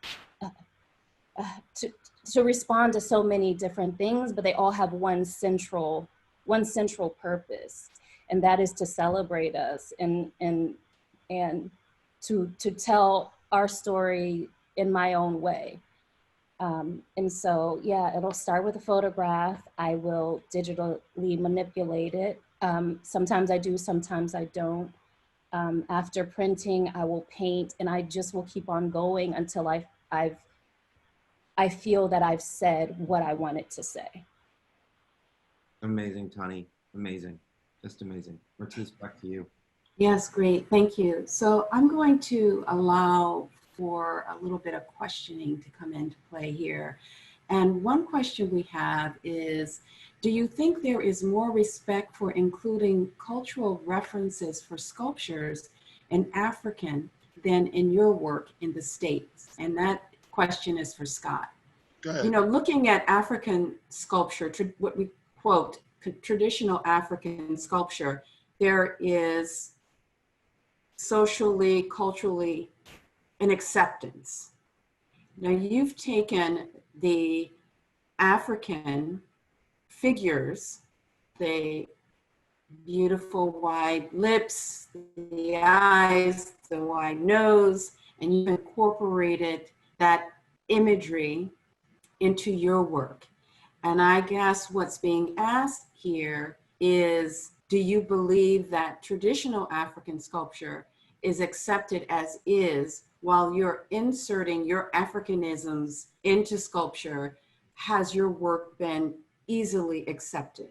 to respond to so many different things, but they all have one central purpose. And that is to celebrate us and and to tell our story in my own way. And so, yeah, it'll start with a photograph. I will digitally manipulate it. Sometimes I do, sometimes I don't. After printing, I will paint, and I just will keep on going until I feel that I've said what I wanted to say. Amazing, Tani. Amazing. Just amazing. Myrtis, back to you. Yes, great. Thank you. So I'm going to allow for a little bit of questioning to come into play here. And one question we have is, do you think there is more respect for including cultural references for sculptures in African than in your work in the States? And that question is for Scott. Go ahead. You know, looking at African sculpture, what we quote, traditional African sculpture, there is socially, culturally, an acceptance. Now you've taken the African figures, the beautiful wide lips, the eyes, the wide nose, and you've incorporated that imagery into your work. And I guess what's being asked here is, do you believe that traditional African sculpture is accepted as is while you're inserting your Africanisms into sculpture? Has your work been easily accepted?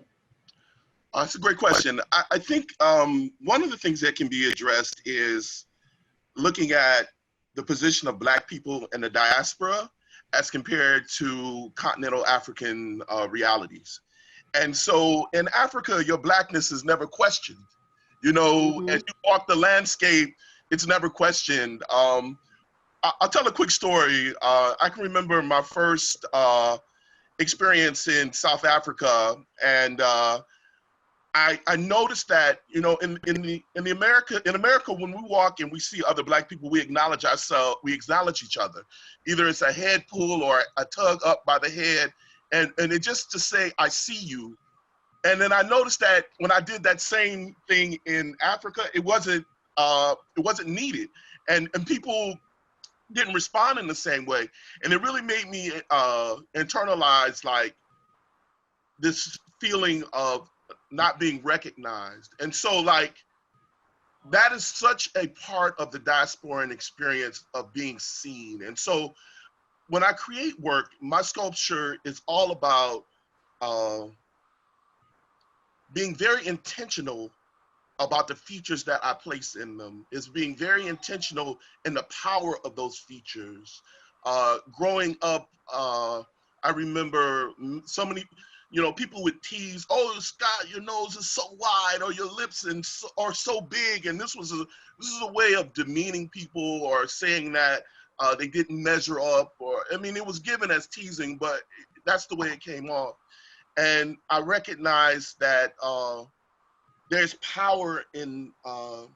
It's a great question. I think one of the things that can be addressed is looking at the position of Black people in the diaspora as compared to continental African realities. And so in Africa, your Blackness is never questioned. You know, as you walk the landscape, it's never questioned. I'll tell a quick story. I can remember my first experience in South Africa, and I noticed that, you know, in America, when we walk and we see other Black people, we acknowledge ourselves, we acknowledge each other. Either it's a head pull or a tug up by the head, and it just to say, I see you. And then I noticed that when I did that same thing in Africa, it wasn't needed, and people didn't respond in the same way, and it really made me internalize like this feeling of not being recognized. And so like that is such a part of the diasporan experience of being seen. And so when I create work, my sculpture is all about being very intentional about the features that I place in them, is being very intentional in the power of those features. Growing up, I remember so many, you know, people would tease, oh, Scott, your nose is so wide, or your lips are so big. And this is a way of demeaning people or saying that they didn't measure up, or, I mean, it was given as teasing, but that's the way it came off. And I recognized that there's power in our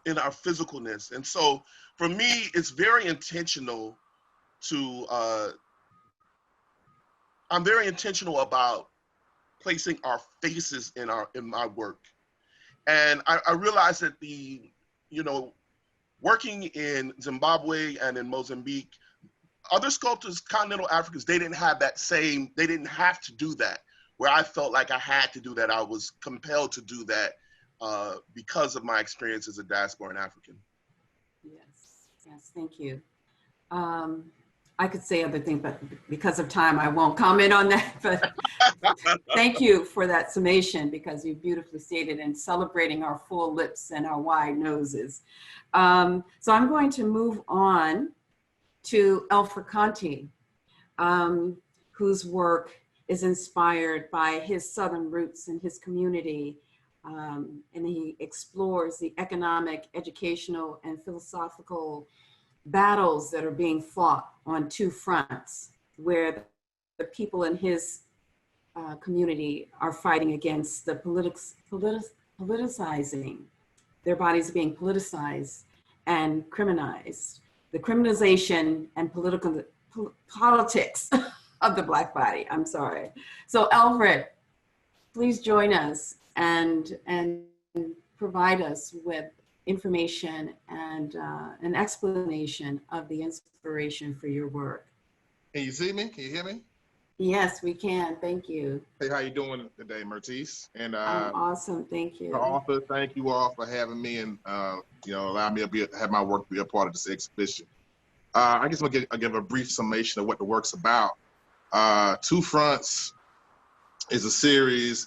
physicalness. And so for me, it's very intentional to, I'm very intentional about placing our faces in my work. And I realized that working in Zimbabwe and in Mozambique, other sculptors, continental Africans, they didn't have to do that. Where I felt like I had to do that, I was compelled to do that because of my experience as a diasporan African. Yes, thank you. I could say other things, but because of time, I won't comment on that. But thank you for that summation, because you beautifully stated in celebrating our full lips and our wide noses. So I'm going to move on to Alfred Conti, whose work is inspired by his Southern roots and his community. And he explores the economic, educational, and philosophical battles that are being fought on two fronts, where the people in his community are fighting against the politicizing, their bodies being politicized and criminalized, the criminalization and politics of the Black body. I'm sorry. So Alfred, please join us and provide us with information and an explanation of the inspiration for your work. Can you see me? Can you hear me? Yes, we can. Thank you. Hey, how you doing today, Myrtis? And I'm awesome. Thank the you. author, thank you all for having me and allow me to have my work be a part of this exhibition. I guess I'll give a brief summation of what the work's about. Two Fronts is a series,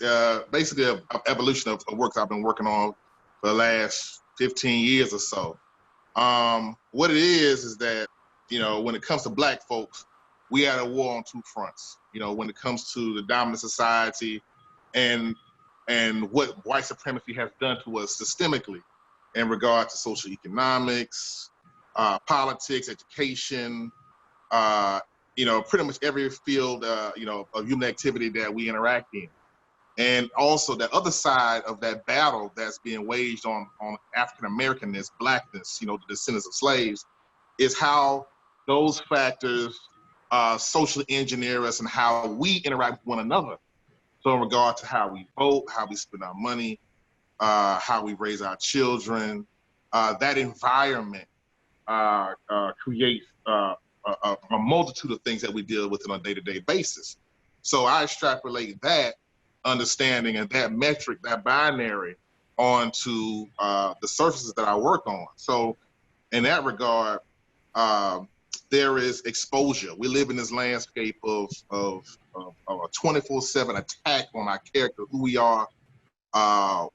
basically of evolution of works I've been working on for the last 15 years or so. What it is that, when it comes to Black folks, we are at a war on two fronts. When it comes to the dominant society and what white supremacy has done to us systemically in regard to social economics, politics, education, pretty much every field, of human activity that we interact in. And also the other side of that battle that's being waged on African-Americanness, Blackness, the descendants of slaves, is how those factors socially engineer us and how we interact with one another. So in regard to how we vote, how we spend our money, how we raise our children, that environment creates a multitude of things that we deal with on a day-to-day basis. So I extrapolate that understanding and that metric, that binary, onto the surfaces that I work on. So in that regard, there is exposure. We live in this landscape of a 24/7 attack on our character, who we are, our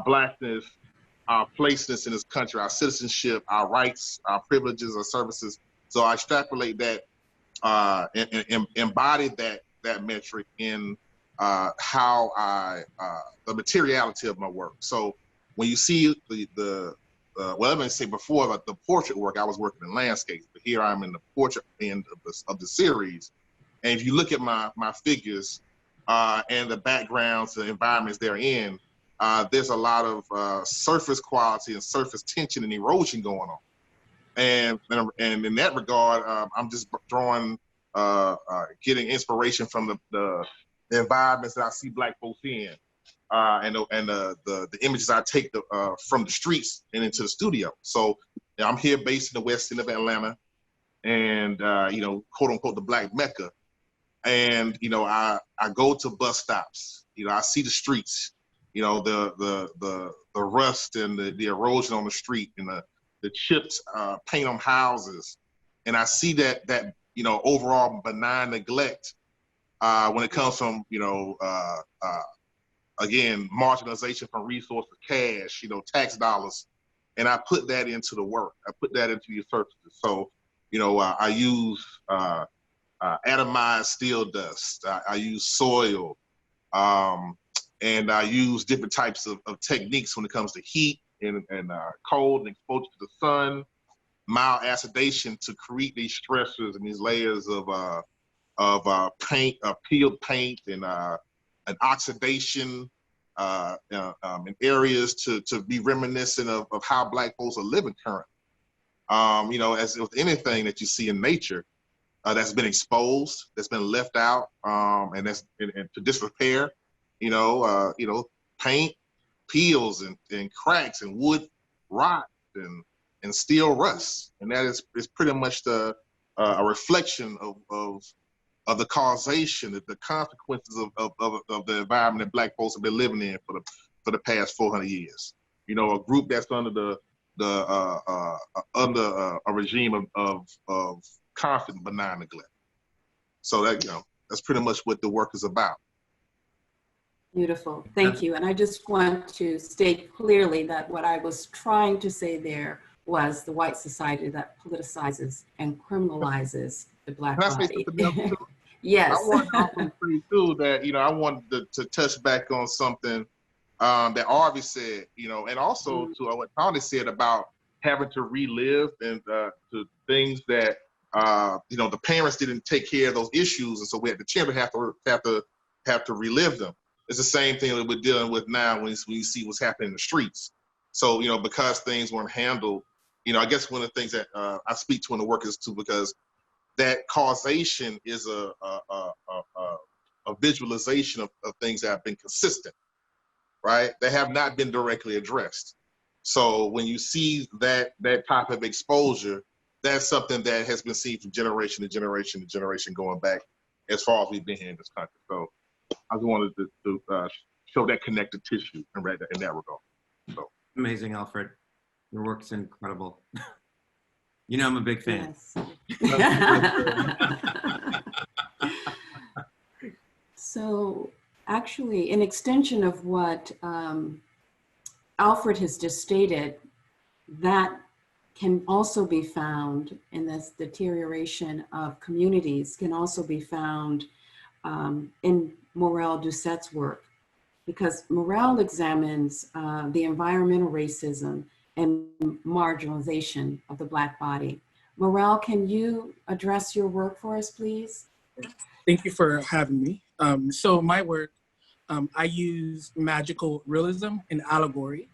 Blackness, our placeness in this country, our citizenship, our rights, our privileges, our services. So I extrapolate that and embody that metric in how the materiality of my work. So when you see well, let me say before, like the portrait work, I was working in landscapes, but here I'm in the portrait end of the series. And if you look at my figures and the backgrounds, the environments they're in, there's a lot of surface quality and surface tension and erosion going on. And in that regard, I'm just drawing, getting inspiration from the environments that I see Black folks in, and the images I take from the streets and into the studio. So I'm here based in the West End of Atlanta, and quote unquote the Black Mecca. And I go to bus stops. I see the streets. The rust and the erosion on the street and the chipped paint on houses, and I see that overall benign neglect when it comes from again, marginalization from resources, cash, tax dollars, and I put that into the work. I put that into your surfaces. So I use atomized steel dust. I use soil. And I use different types of techniques when it comes to heat and cold and exposure to the sun, mild acidation to create these stressors and these layers of paint, peeled paint, and oxidation in areas to be reminiscent of how Black folks are living currently. As with anything that you see in nature that's been exposed, that's been left out, and that's to disrepair. Paint peels and cracks and wood rot and steel rust, and that is pretty much a reflection of the causation, the consequences of the environment that Black folks have been living in for the past 400 years. A group that's under a regime of constant benign neglect. So that's pretty much what the work is about. Beautiful. Thank you. And I just want to state clearly that what I was trying to say there was the white society that politicizes and criminalizes the Black body. Yes. I wanted to also say too that I wanted to touch back on something that Harvey said, and also to what Tony said about having to relive and to things that the parents didn't take care of those issues, and so we had the children have to relive them. It's the same thing that we're dealing with now when you see what's happening in the streets. So, because things weren't handled, I guess one of the things that I speak to in the work is too, because that causation is a visualization of things that have been consistent, right? They have not been directly addressed. So when you see that type of exposure, that's something that has been seen from generation to generation to generation going back as far as we've been here in this country. So I just wanted to show that connective tissue in that regard. So Amazing, Alfred. Your work's incredible. You know I'm a big fan. Yes. So actually, in extension of what Alfred has just stated, that can also be found in this deterioration of communities, can also be found in Morel Doucette's work, because Morel examines the environmental racism and marginalization of the Black body. Morel, can you address your work for us, please? Thank you for having me. So my work, I use magical realism and allegory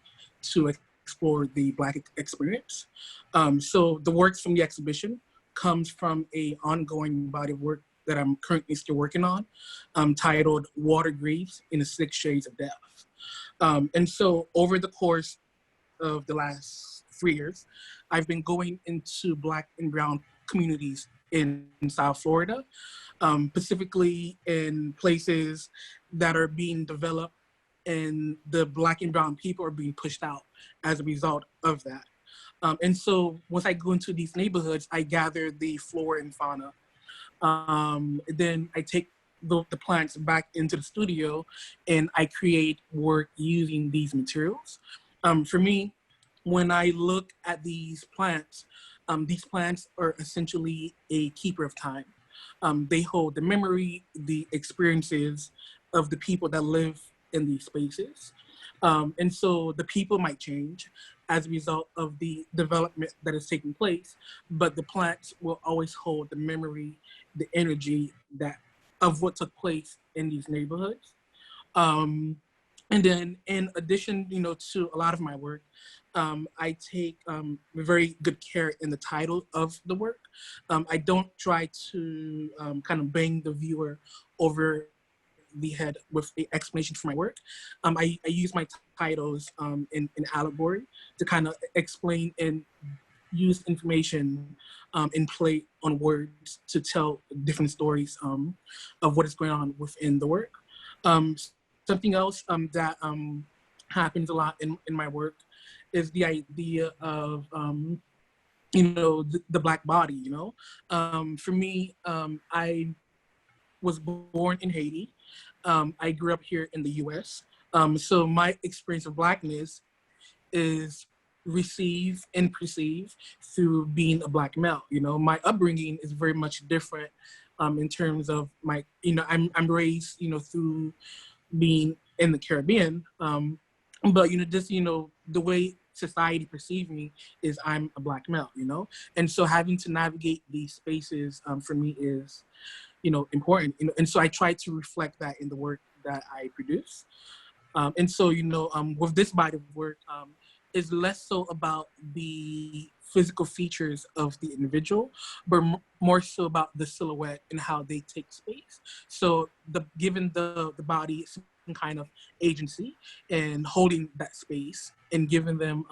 to explore the Black experience. So the works from the exhibition comes from an ongoing body of work that I'm currently still working on, titled Water Grieves in the 6 Shades of Death. And so over the course of the last 3 years, I've been going into Black and brown communities in South Florida, specifically in places that are being developed and the Black and brown people are being pushed out as a result of that. And so once I go into these neighborhoods, I gather the flora and fauna. Then I take the plants back into the studio and I create work using these materials. For me, when I look at these plants are essentially a keeper of time. They hold the memory, the experiences of the people that live in these spaces. And so the people might change as a result of the development that is taking place, but the plants will always hold the memory, the energy of what took place in these neighborhoods. And then in addition, to a lot of my work, I take very good care in the title of the work. I don't try to kind of bang the viewer over the head with the explanation for my work. I use my titles in allegory to kind of explain and use information and play on words to tell different stories of what is going on within the work. Something else that happens a lot in my work is the idea of the Black body. For me, I was born in Haiti. I grew up here in the U.S. So my experience of Blackness is received and perceived through being a Black male. My upbringing is very much different in terms of my, I'm raised, through being in the Caribbean. But, just, the way society perceives me is I'm a Black male, And so having to navigate these spaces for me is, important. And so I try to reflect that in the work that I produce. And so, with this body of work, is less so about the physical features of the individual, but more so about the silhouette and how they take space. So giving the body some kind of agency and holding that space and giving them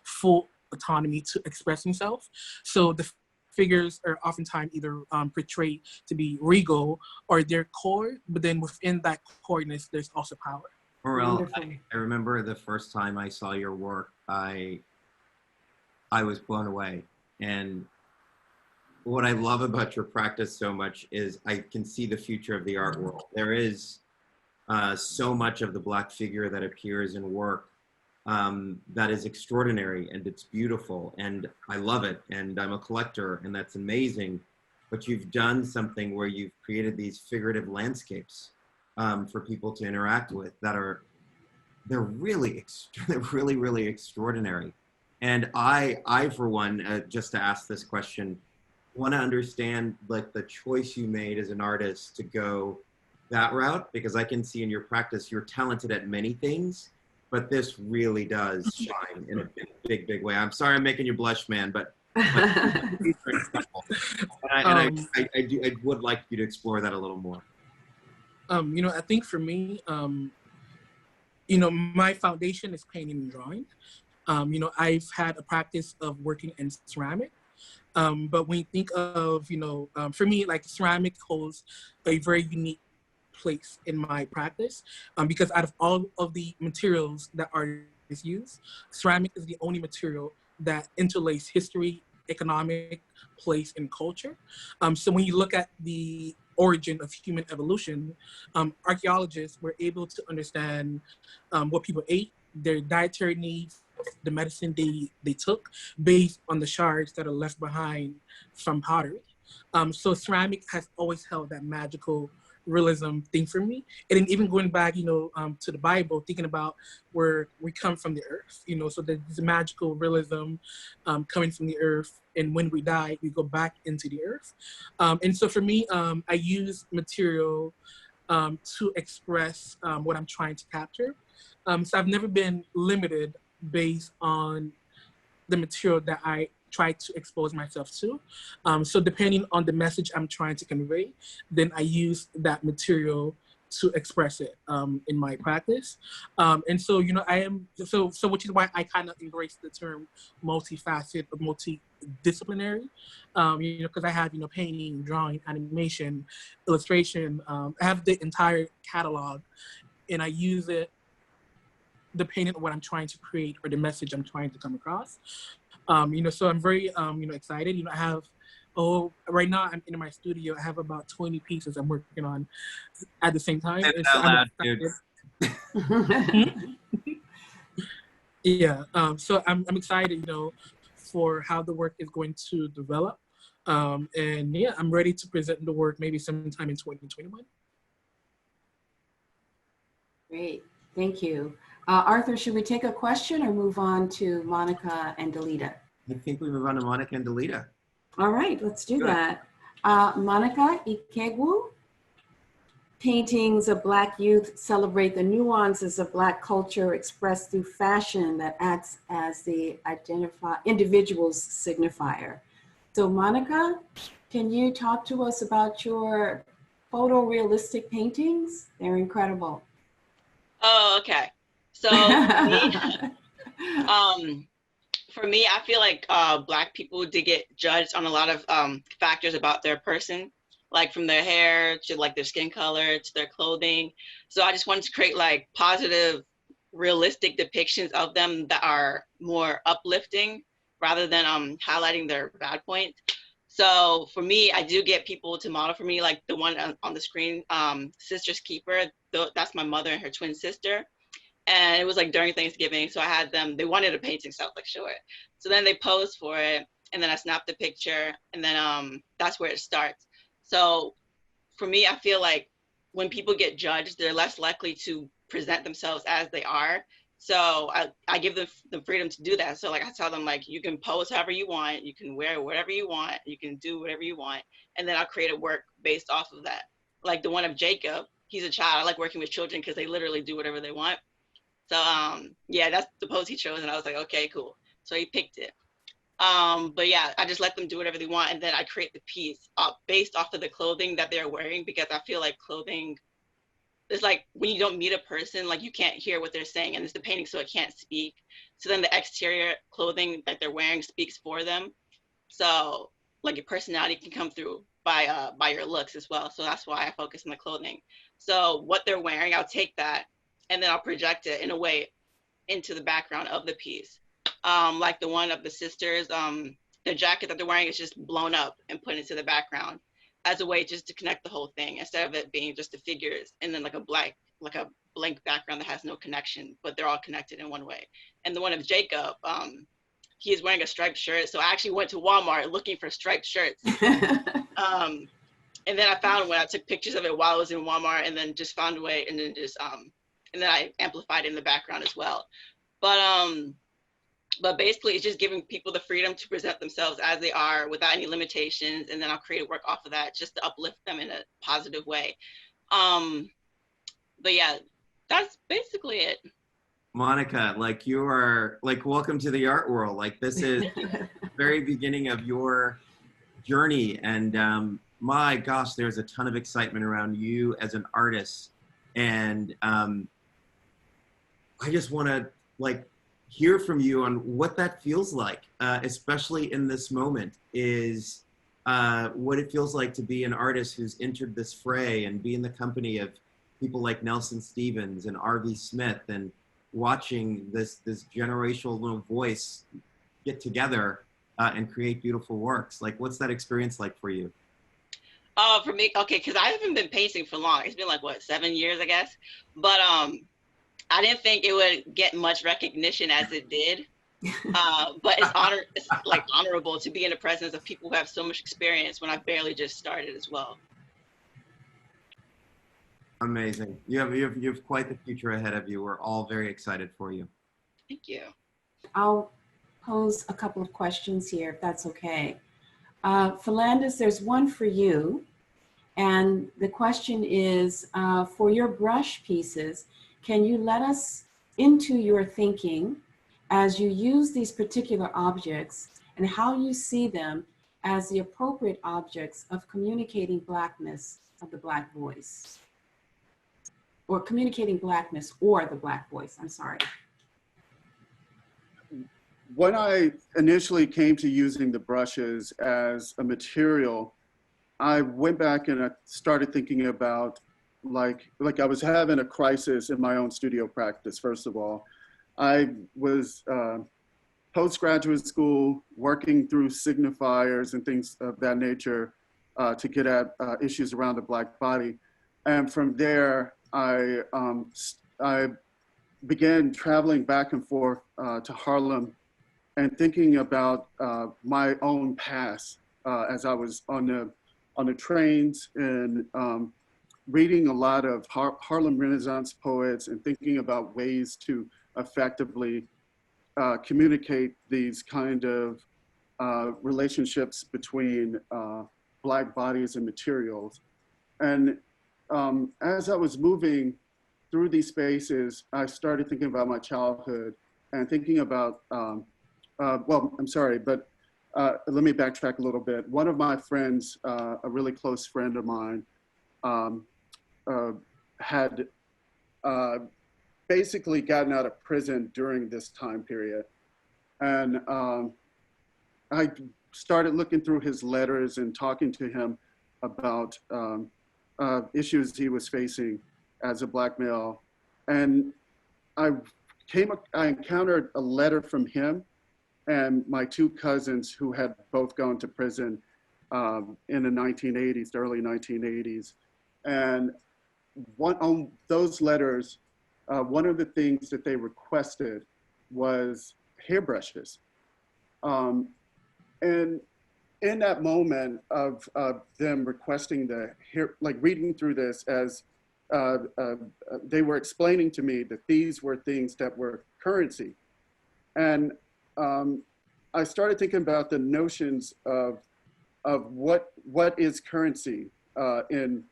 full autonomy to express themselves. So the figures are oftentimes either portrayed to be regal or they're core, but then within that coreness, there's also power. Morel, I remember the first time I saw your work, I was blown away. And what I love about your practice so much is I can see the future of the art world. There is so much of the Black figure that appears in work that is extraordinary and it's beautiful and I love it and I'm a collector and that's amazing. But you've done something where you've created these figurative landscapes for people to interact with they're really extraordinary. And I for one, just to ask this question, want to understand like the choice you made as an artist to go that route, because I can see in your practice you're talented at many things, but this really does shine in a big way. I'm sorry I'm making you blush, man, but I would like you to explore that a little more. I think for me, my foundation is painting and drawing. I've had a practice of working in ceramic. But when you think of, for me, like ceramic holds a very unique place in my practice because out of all of the materials that artists use, ceramic is the only material that interlace history, economic, place, and culture. So when you look at the origin of human evolution, archaeologists were able to understand what people ate, their dietary needs, the medicine they took based on the shards that are left behind from pottery. So ceramic has always held that magical realism thing for me. And then even going back, to the Bible, thinking about where we come from the earth, so there's magical realism coming from the earth. And when we die, we go back into the earth. And so for me, I use material to express what I'm trying to capture. So I've never been limited based on the material that I try to expose myself to. So depending on the message I'm trying to convey, then I use that material to express it in my practice. And so, I am, so which is why I kind of embrace the term multifaceted or multidisciplinary, because I have, painting, drawing, animation, illustration. I have the entire catalog and I use it depending on what I'm trying to create or the message I'm trying to come across. So I'm very, excited. I have, right now I'm in my studio. I have about 20 pieces I'm working on at the same time. Say that out loud, dude. Yeah. So I'm excited, for how the work is going to develop. And yeah, I'm ready to present the work maybe sometime in 2021. Great, thank you. Arthur, should we take a question or move on to Monica and Delita? I think we move on to Monica and Delita. All right, let's do Good. that. Monica Ikegwu, paintings of Black youth celebrate the nuances of Black culture expressed through fashion that acts as the individual's signifier. So Monica, can you talk to us about your photorealistic paintings? They're incredible. Oh, okay. So for me, I feel like Black people did get judged on a lot of factors about their person, like from their hair to like their skin color to their clothing. So I just wanted to create like positive, realistic depictions of them that are more uplifting rather than highlighting their bad points. So for me, I do get people to model for me, like the one on the screen, Sister's Keeper. That's my mother and her twin sister. And it was like during Thanksgiving. So I had them, they wanted a painting, so I was like, sure. So then they posed for it. And then I snapped the picture. And then that's where it starts. So for me, I feel like when people get judged, they're less likely to present themselves as they are. So I give them the freedom to do that. So like I tell them, like, you can pose however you want, you can wear whatever you want, you can do whatever you want. And then I'll create a work based off of that. Like the one of Jacob, he's a child. I like working with children because they literally do whatever they want. So yeah, that's the pose he chose. And I was like, okay, cool. So he picked it. But yeah, I just let them do whatever they want. And then I create the piece based off of the clothing that they're wearing, because I feel like clothing, it's like when you don't meet a person, like you can't hear what they're saying, and it's the painting, so it can't speak. So then the exterior clothing that they're wearing speaks for them. So like your personality can come through by your looks as well. So that's why I focus on the clothing. So what they're wearing, I'll take that and then I'll project it in a way into the background of the piece. Like the one of the sisters, the jacket that they're wearing is just blown up and put into the background as a way just to connect the whole thing, instead of it being just the figures and then like a blank background that has no connection, but they're all connected in one way. And the one of Jacob, he is wearing a striped shirt. So I actually went to Walmart looking for striped shirts. And then I found one, I took pictures of it while I was in Walmart, and then just found a way, and then just, and then I amplified it in the background as well. But basically it's just giving people the freedom to present themselves as they are without any limitations. And then I'll create a work off of that just to uplift them in a positive way. But yeah, that's basically it. Monica, like you are, like, welcome to the art world. Like this is the very beginning of your journey. And my gosh, there's a ton of excitement around you as an artist. And I just want to like hear from you on what that feels like, especially in this moment, is what it feels like to be an artist who's entered this fray and be in the company of people like Nelson Stevens and R.V. Smith, and watching this generational little voice get together and create beautiful works. Like, what's that experience like for you? For me, okay, because I haven't been painting for long. It's been like, what, 7 years, I guess. But I didn't think it would get much recognition as it did. But it's like honorable to be in the presence of people who have so much experience when I barely just started as well. Amazing. You have quite the future ahead of you. We're all very excited for you. Thank you. I'll pose a couple of questions here, if that's okay. Philandus, there's one for you. And the question is, for your brush pieces, can you let us into your thinking as you use these particular objects and how you see them as the appropriate objects of communicating Blackness of the Black voice? Or communicating Blackness or the Black voice, I'm sorry. When I initially came to using the brushes as a material, I went back and I started thinking about like I was having a crisis in my own studio practice, first of all. I was postgraduate school, working through signifiers and things of that nature to get at issues around the Black body. And from there, I began traveling back and forth to Harlem and thinking about my own past as I was on the trains and reading a lot of Harlem Renaissance poets and thinking about ways to effectively communicate these kind of relationships between Black bodies and materials. And as I was moving through these spaces, I started thinking about my childhood and thinking about, well, I'm sorry, but let me backtrack a little bit. One of my friends, a really close friend of mine, had basically gotten out of prison during this time period. And I started looking through his letters and talking to him about issues he was facing as a Black male. And I encountered a letter from him and my two cousins who had both gone to prison in the 1980s, the early 1980s. And on those letters, one of the things that they requested was hairbrushes. And in that moment of them requesting the hair, like reading through this as they were explaining to me that these were things that were currency. And I started thinking about the notions of what is currency in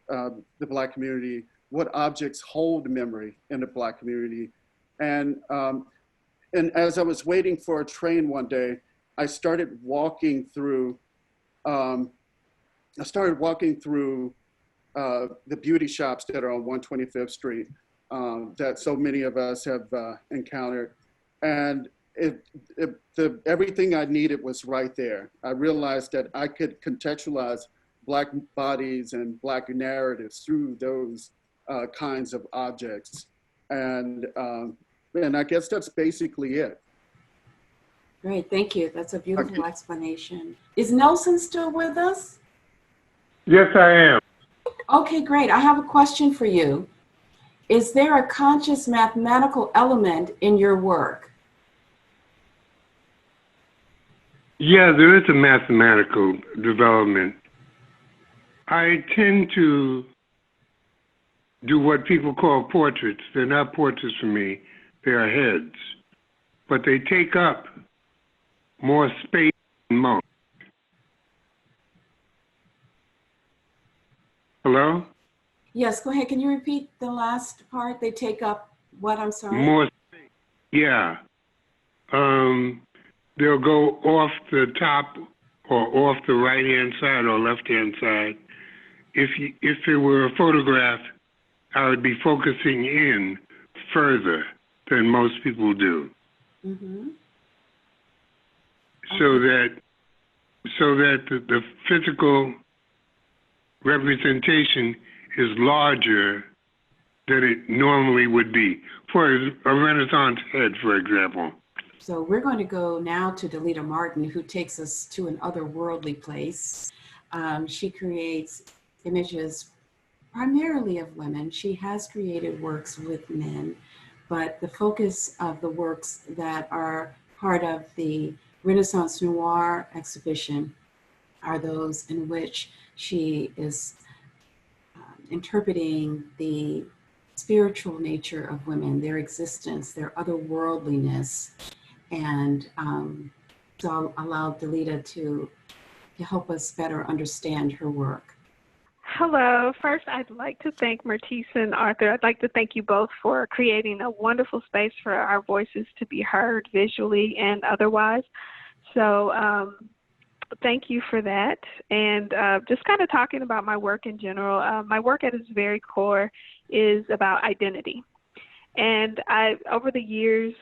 the Black community, what objects hold memory in the Black community. And as I was waiting for a train one day, I started walking through the beauty shops that are on 125th Street that so many of us have encountered. And everything I needed was right there. I realized that I could contextualize Black bodies and Black narratives through those kinds of objects. And I guess that's basically it. Great, thank you. That's a beautiful explanation. Is Nelson still with us? Yes, I am. Okay, great. I have a question for you. Is there a conscious mathematical element in your work? Yeah, there is a mathematical development. I tend to do what people call portraits. They're not portraits for me, they are heads. But they take up more space than most. Hello? Yes, go ahead. Can you repeat the last part? They take up what, I'm sorry? More space. Yeah. They'll go off the top or off the right-hand side or left-hand side. If it were a photograph, I would be focusing in further than most people do. Mm-hmm. so that the physical representation is larger than it normally would be. For a Renaissance head, for example. So we're going to go now to Delita Martin, who takes us to an otherworldly place. She creates images primarily of women. She has created works with men, but the focus of the works that are part of the Renaissance Noir exhibition are those in which she is interpreting the spiritual nature of women, their existence, their otherworldliness. And so I'll allow Delita to help us better understand her work. Hello. First, I'd like to thank Myrtis and Arthur. I'd like to thank you both for creating a wonderful space for our voices to be heard visually and otherwise. So thank you for that. And just kind of talking about my work in general, my work at its very core is about identity. And over the years,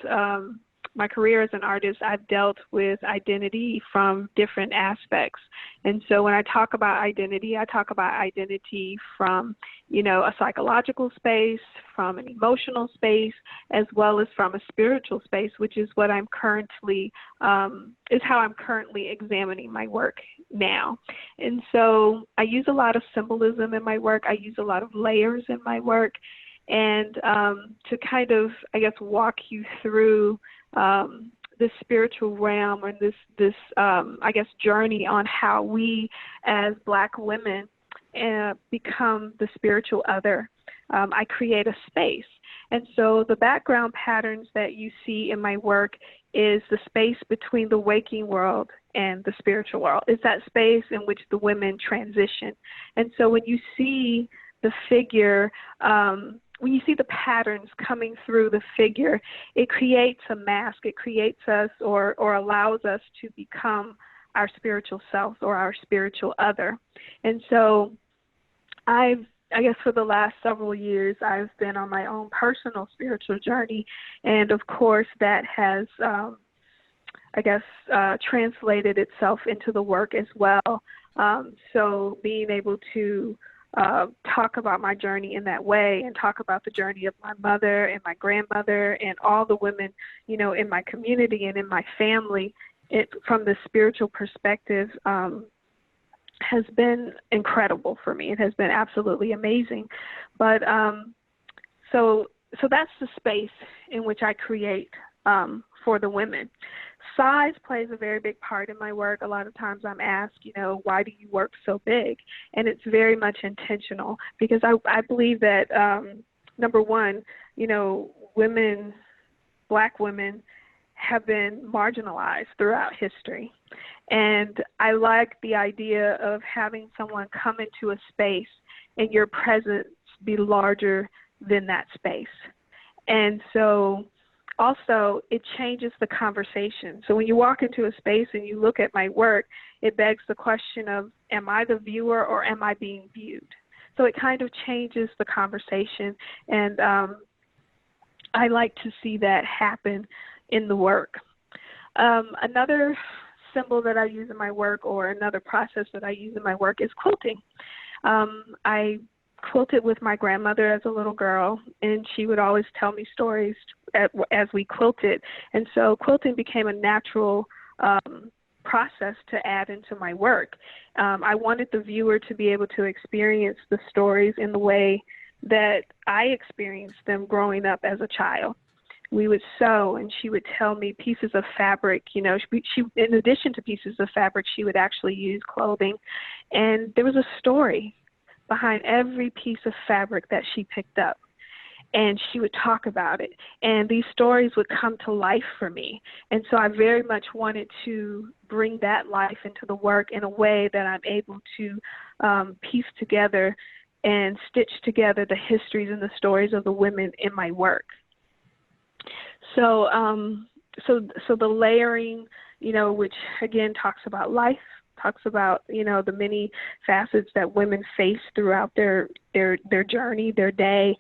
my career as an artist, I've dealt with identity from different aspects. And so when I talk about identity, I talk about identity from, a psychological space, from an emotional space, as well as from a spiritual space, which is what I'm currently, is how I'm currently examining my work now. And so I use a lot of symbolism in my work. I use a lot of layers in my work. And to kind of, walk you through this spiritual realm and this journey on how we as Black women become the spiritual other. I create a space. And so the background patterns that you see in my work is the space between the waking world and the spiritual world. It's that space in which the women transition. And so when you see the figure, when you see the patterns coming through the figure, it creates a mask. It creates us or allows us to become our spiritual self or our spiritual other. And so for the last several years, I've been on my own personal spiritual journey. And of course, that has, translated itself into the work as well. So being able to talk about my journey in that way and talk about the journey of my mother and my grandmother and all the women, in my community and in my family, from the spiritual perspective, has been incredible for me. It has been absolutely amazing. But so that's the space in which I create for the women. Size plays a very big part in my work. A lot of times I'm asked, why do you work so big? And it's very much intentional because I believe that, number one, women, Black women, have been marginalized throughout history. And I like the idea of having someone come into a space and your presence be larger than that space. And so also, it changes the conversation. So when you walk into a space and you look at my work, it begs the question of, am I the viewer or am I being viewed? So it kind of changes the conversation. And I like to see that happen in the work. Another symbol that I use in my work or another process that I use in my work is quilting. I quilted with my grandmother as a little girl, and she would always tell me stories as we quilted. And so quilting became a natural process to add into my work. I wanted the viewer to be able to experience the stories in the way that I experienced them growing up as a child. We would sew, and she would tell me pieces of fabric. She in addition to pieces of fabric, she would actually use clothing. And there was a story behind every piece of fabric that she picked up. And she would talk about it. And these stories would come to life for me. And so I very much wanted to bring that life into the work in a way that I'm able to piece together and stitch together the histories and the stories of the women in my work. So the layering, which again talks about life, talks about, the many facets that women face throughout their journey, their day,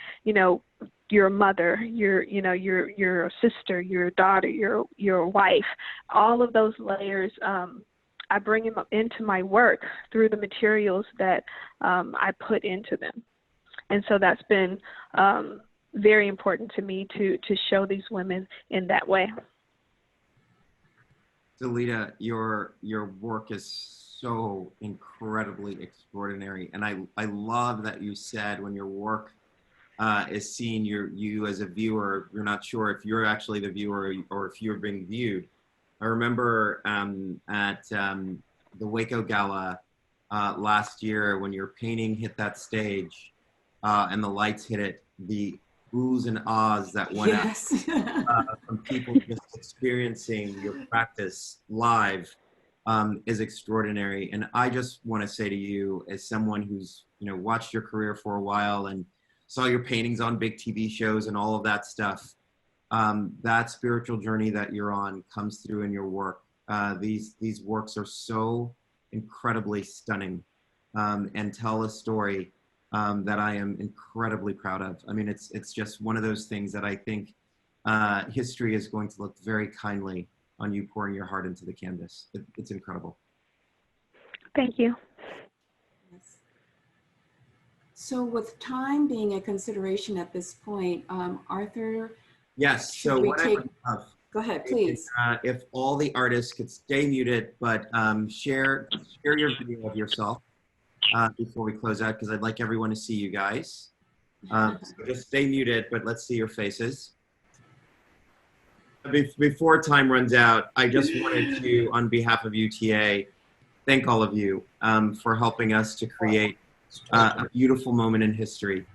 your mother, your sister, your daughter, your wife, all of those layers. I bring them into my work through the materials that I put into them. And so that's been very important to me to show these women in that way. Delita, your work is so incredibly extraordinary. And I love that you said when your work is seen, you as a viewer, you're not sure if you're actually the viewer or if you're being viewed. I remember at the Waco Gala last year when your painting hit that stage and the lights hit it, the oohs and ahs that went out from people just experiencing your practice live is extraordinary. And I just want to say to you, as someone who's watched your career for a while and saw your paintings on big TV shows and all of that stuff, that spiritual journey that you're on comes through in your work. These works are so incredibly stunning and tell a story that I am incredibly proud of. I mean, it's just one of those things that I think history is going to look very kindly on you pouring your heart into the canvas. It's incredible. Thank you. Yes. So with time being a consideration at this point, Arthur, yes, so we what I would love, go ahead, please. if all the artists could stay muted, but share your video of yourself before we close out, because I'd like everyone to see you guys. So just stay muted, but let's see your faces. Before time runs out, I just wanted to, on behalf of UTA, thank all of you for helping us to create a beautiful moment in history.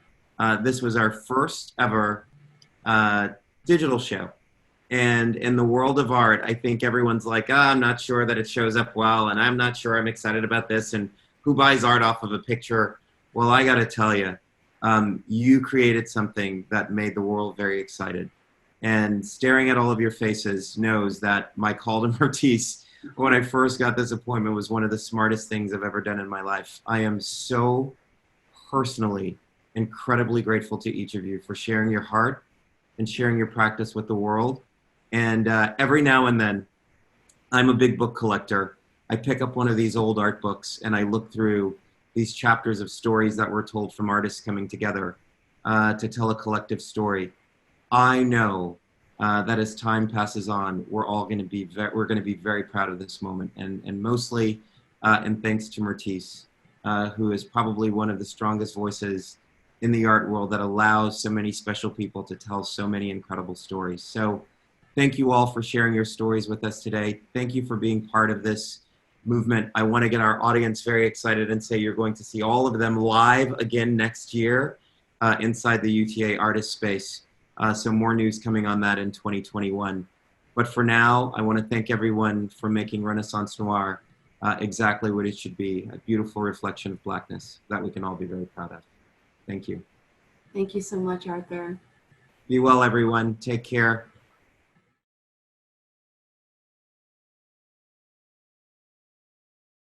This was our first ever digital show. And in the world of art, I think everyone's like, I'm not sure that it shows up well, and I'm not sure I'm excited about this, and who buys art off of a picture? Well, I gotta tell you, you created something that made the world very excited. And staring at all of your faces knows that my call to Myrtis when I first got this appointment was one of the smartest things I've ever done in my life. I am so personally incredibly grateful to each of you for sharing your heart and sharing your practice with the world. And every now and then, I'm a big book collector. I pick up one of these old art books and I look through these chapters of stories that were told from artists coming together to tell a collective story. I know that as time passes on, we're going to be very proud of this moment, and mostly and thanks to Myrtis, who is probably one of the strongest voices in the art world that allows so many special people to tell so many incredible stories. So thank you all for sharing your stories with us today. Thank you for being part of this movement. I want to get our audience very excited and say you're going to see all of them live again next year inside the UTA Artist Space. So more news coming on that in 2021. But for now, I want to thank everyone for making Renaissance Noir exactly what it should be, a beautiful reflection of Blackness that we can all be very proud of. Thank you. Thank you so much, Arthur. Be well, everyone. Take care.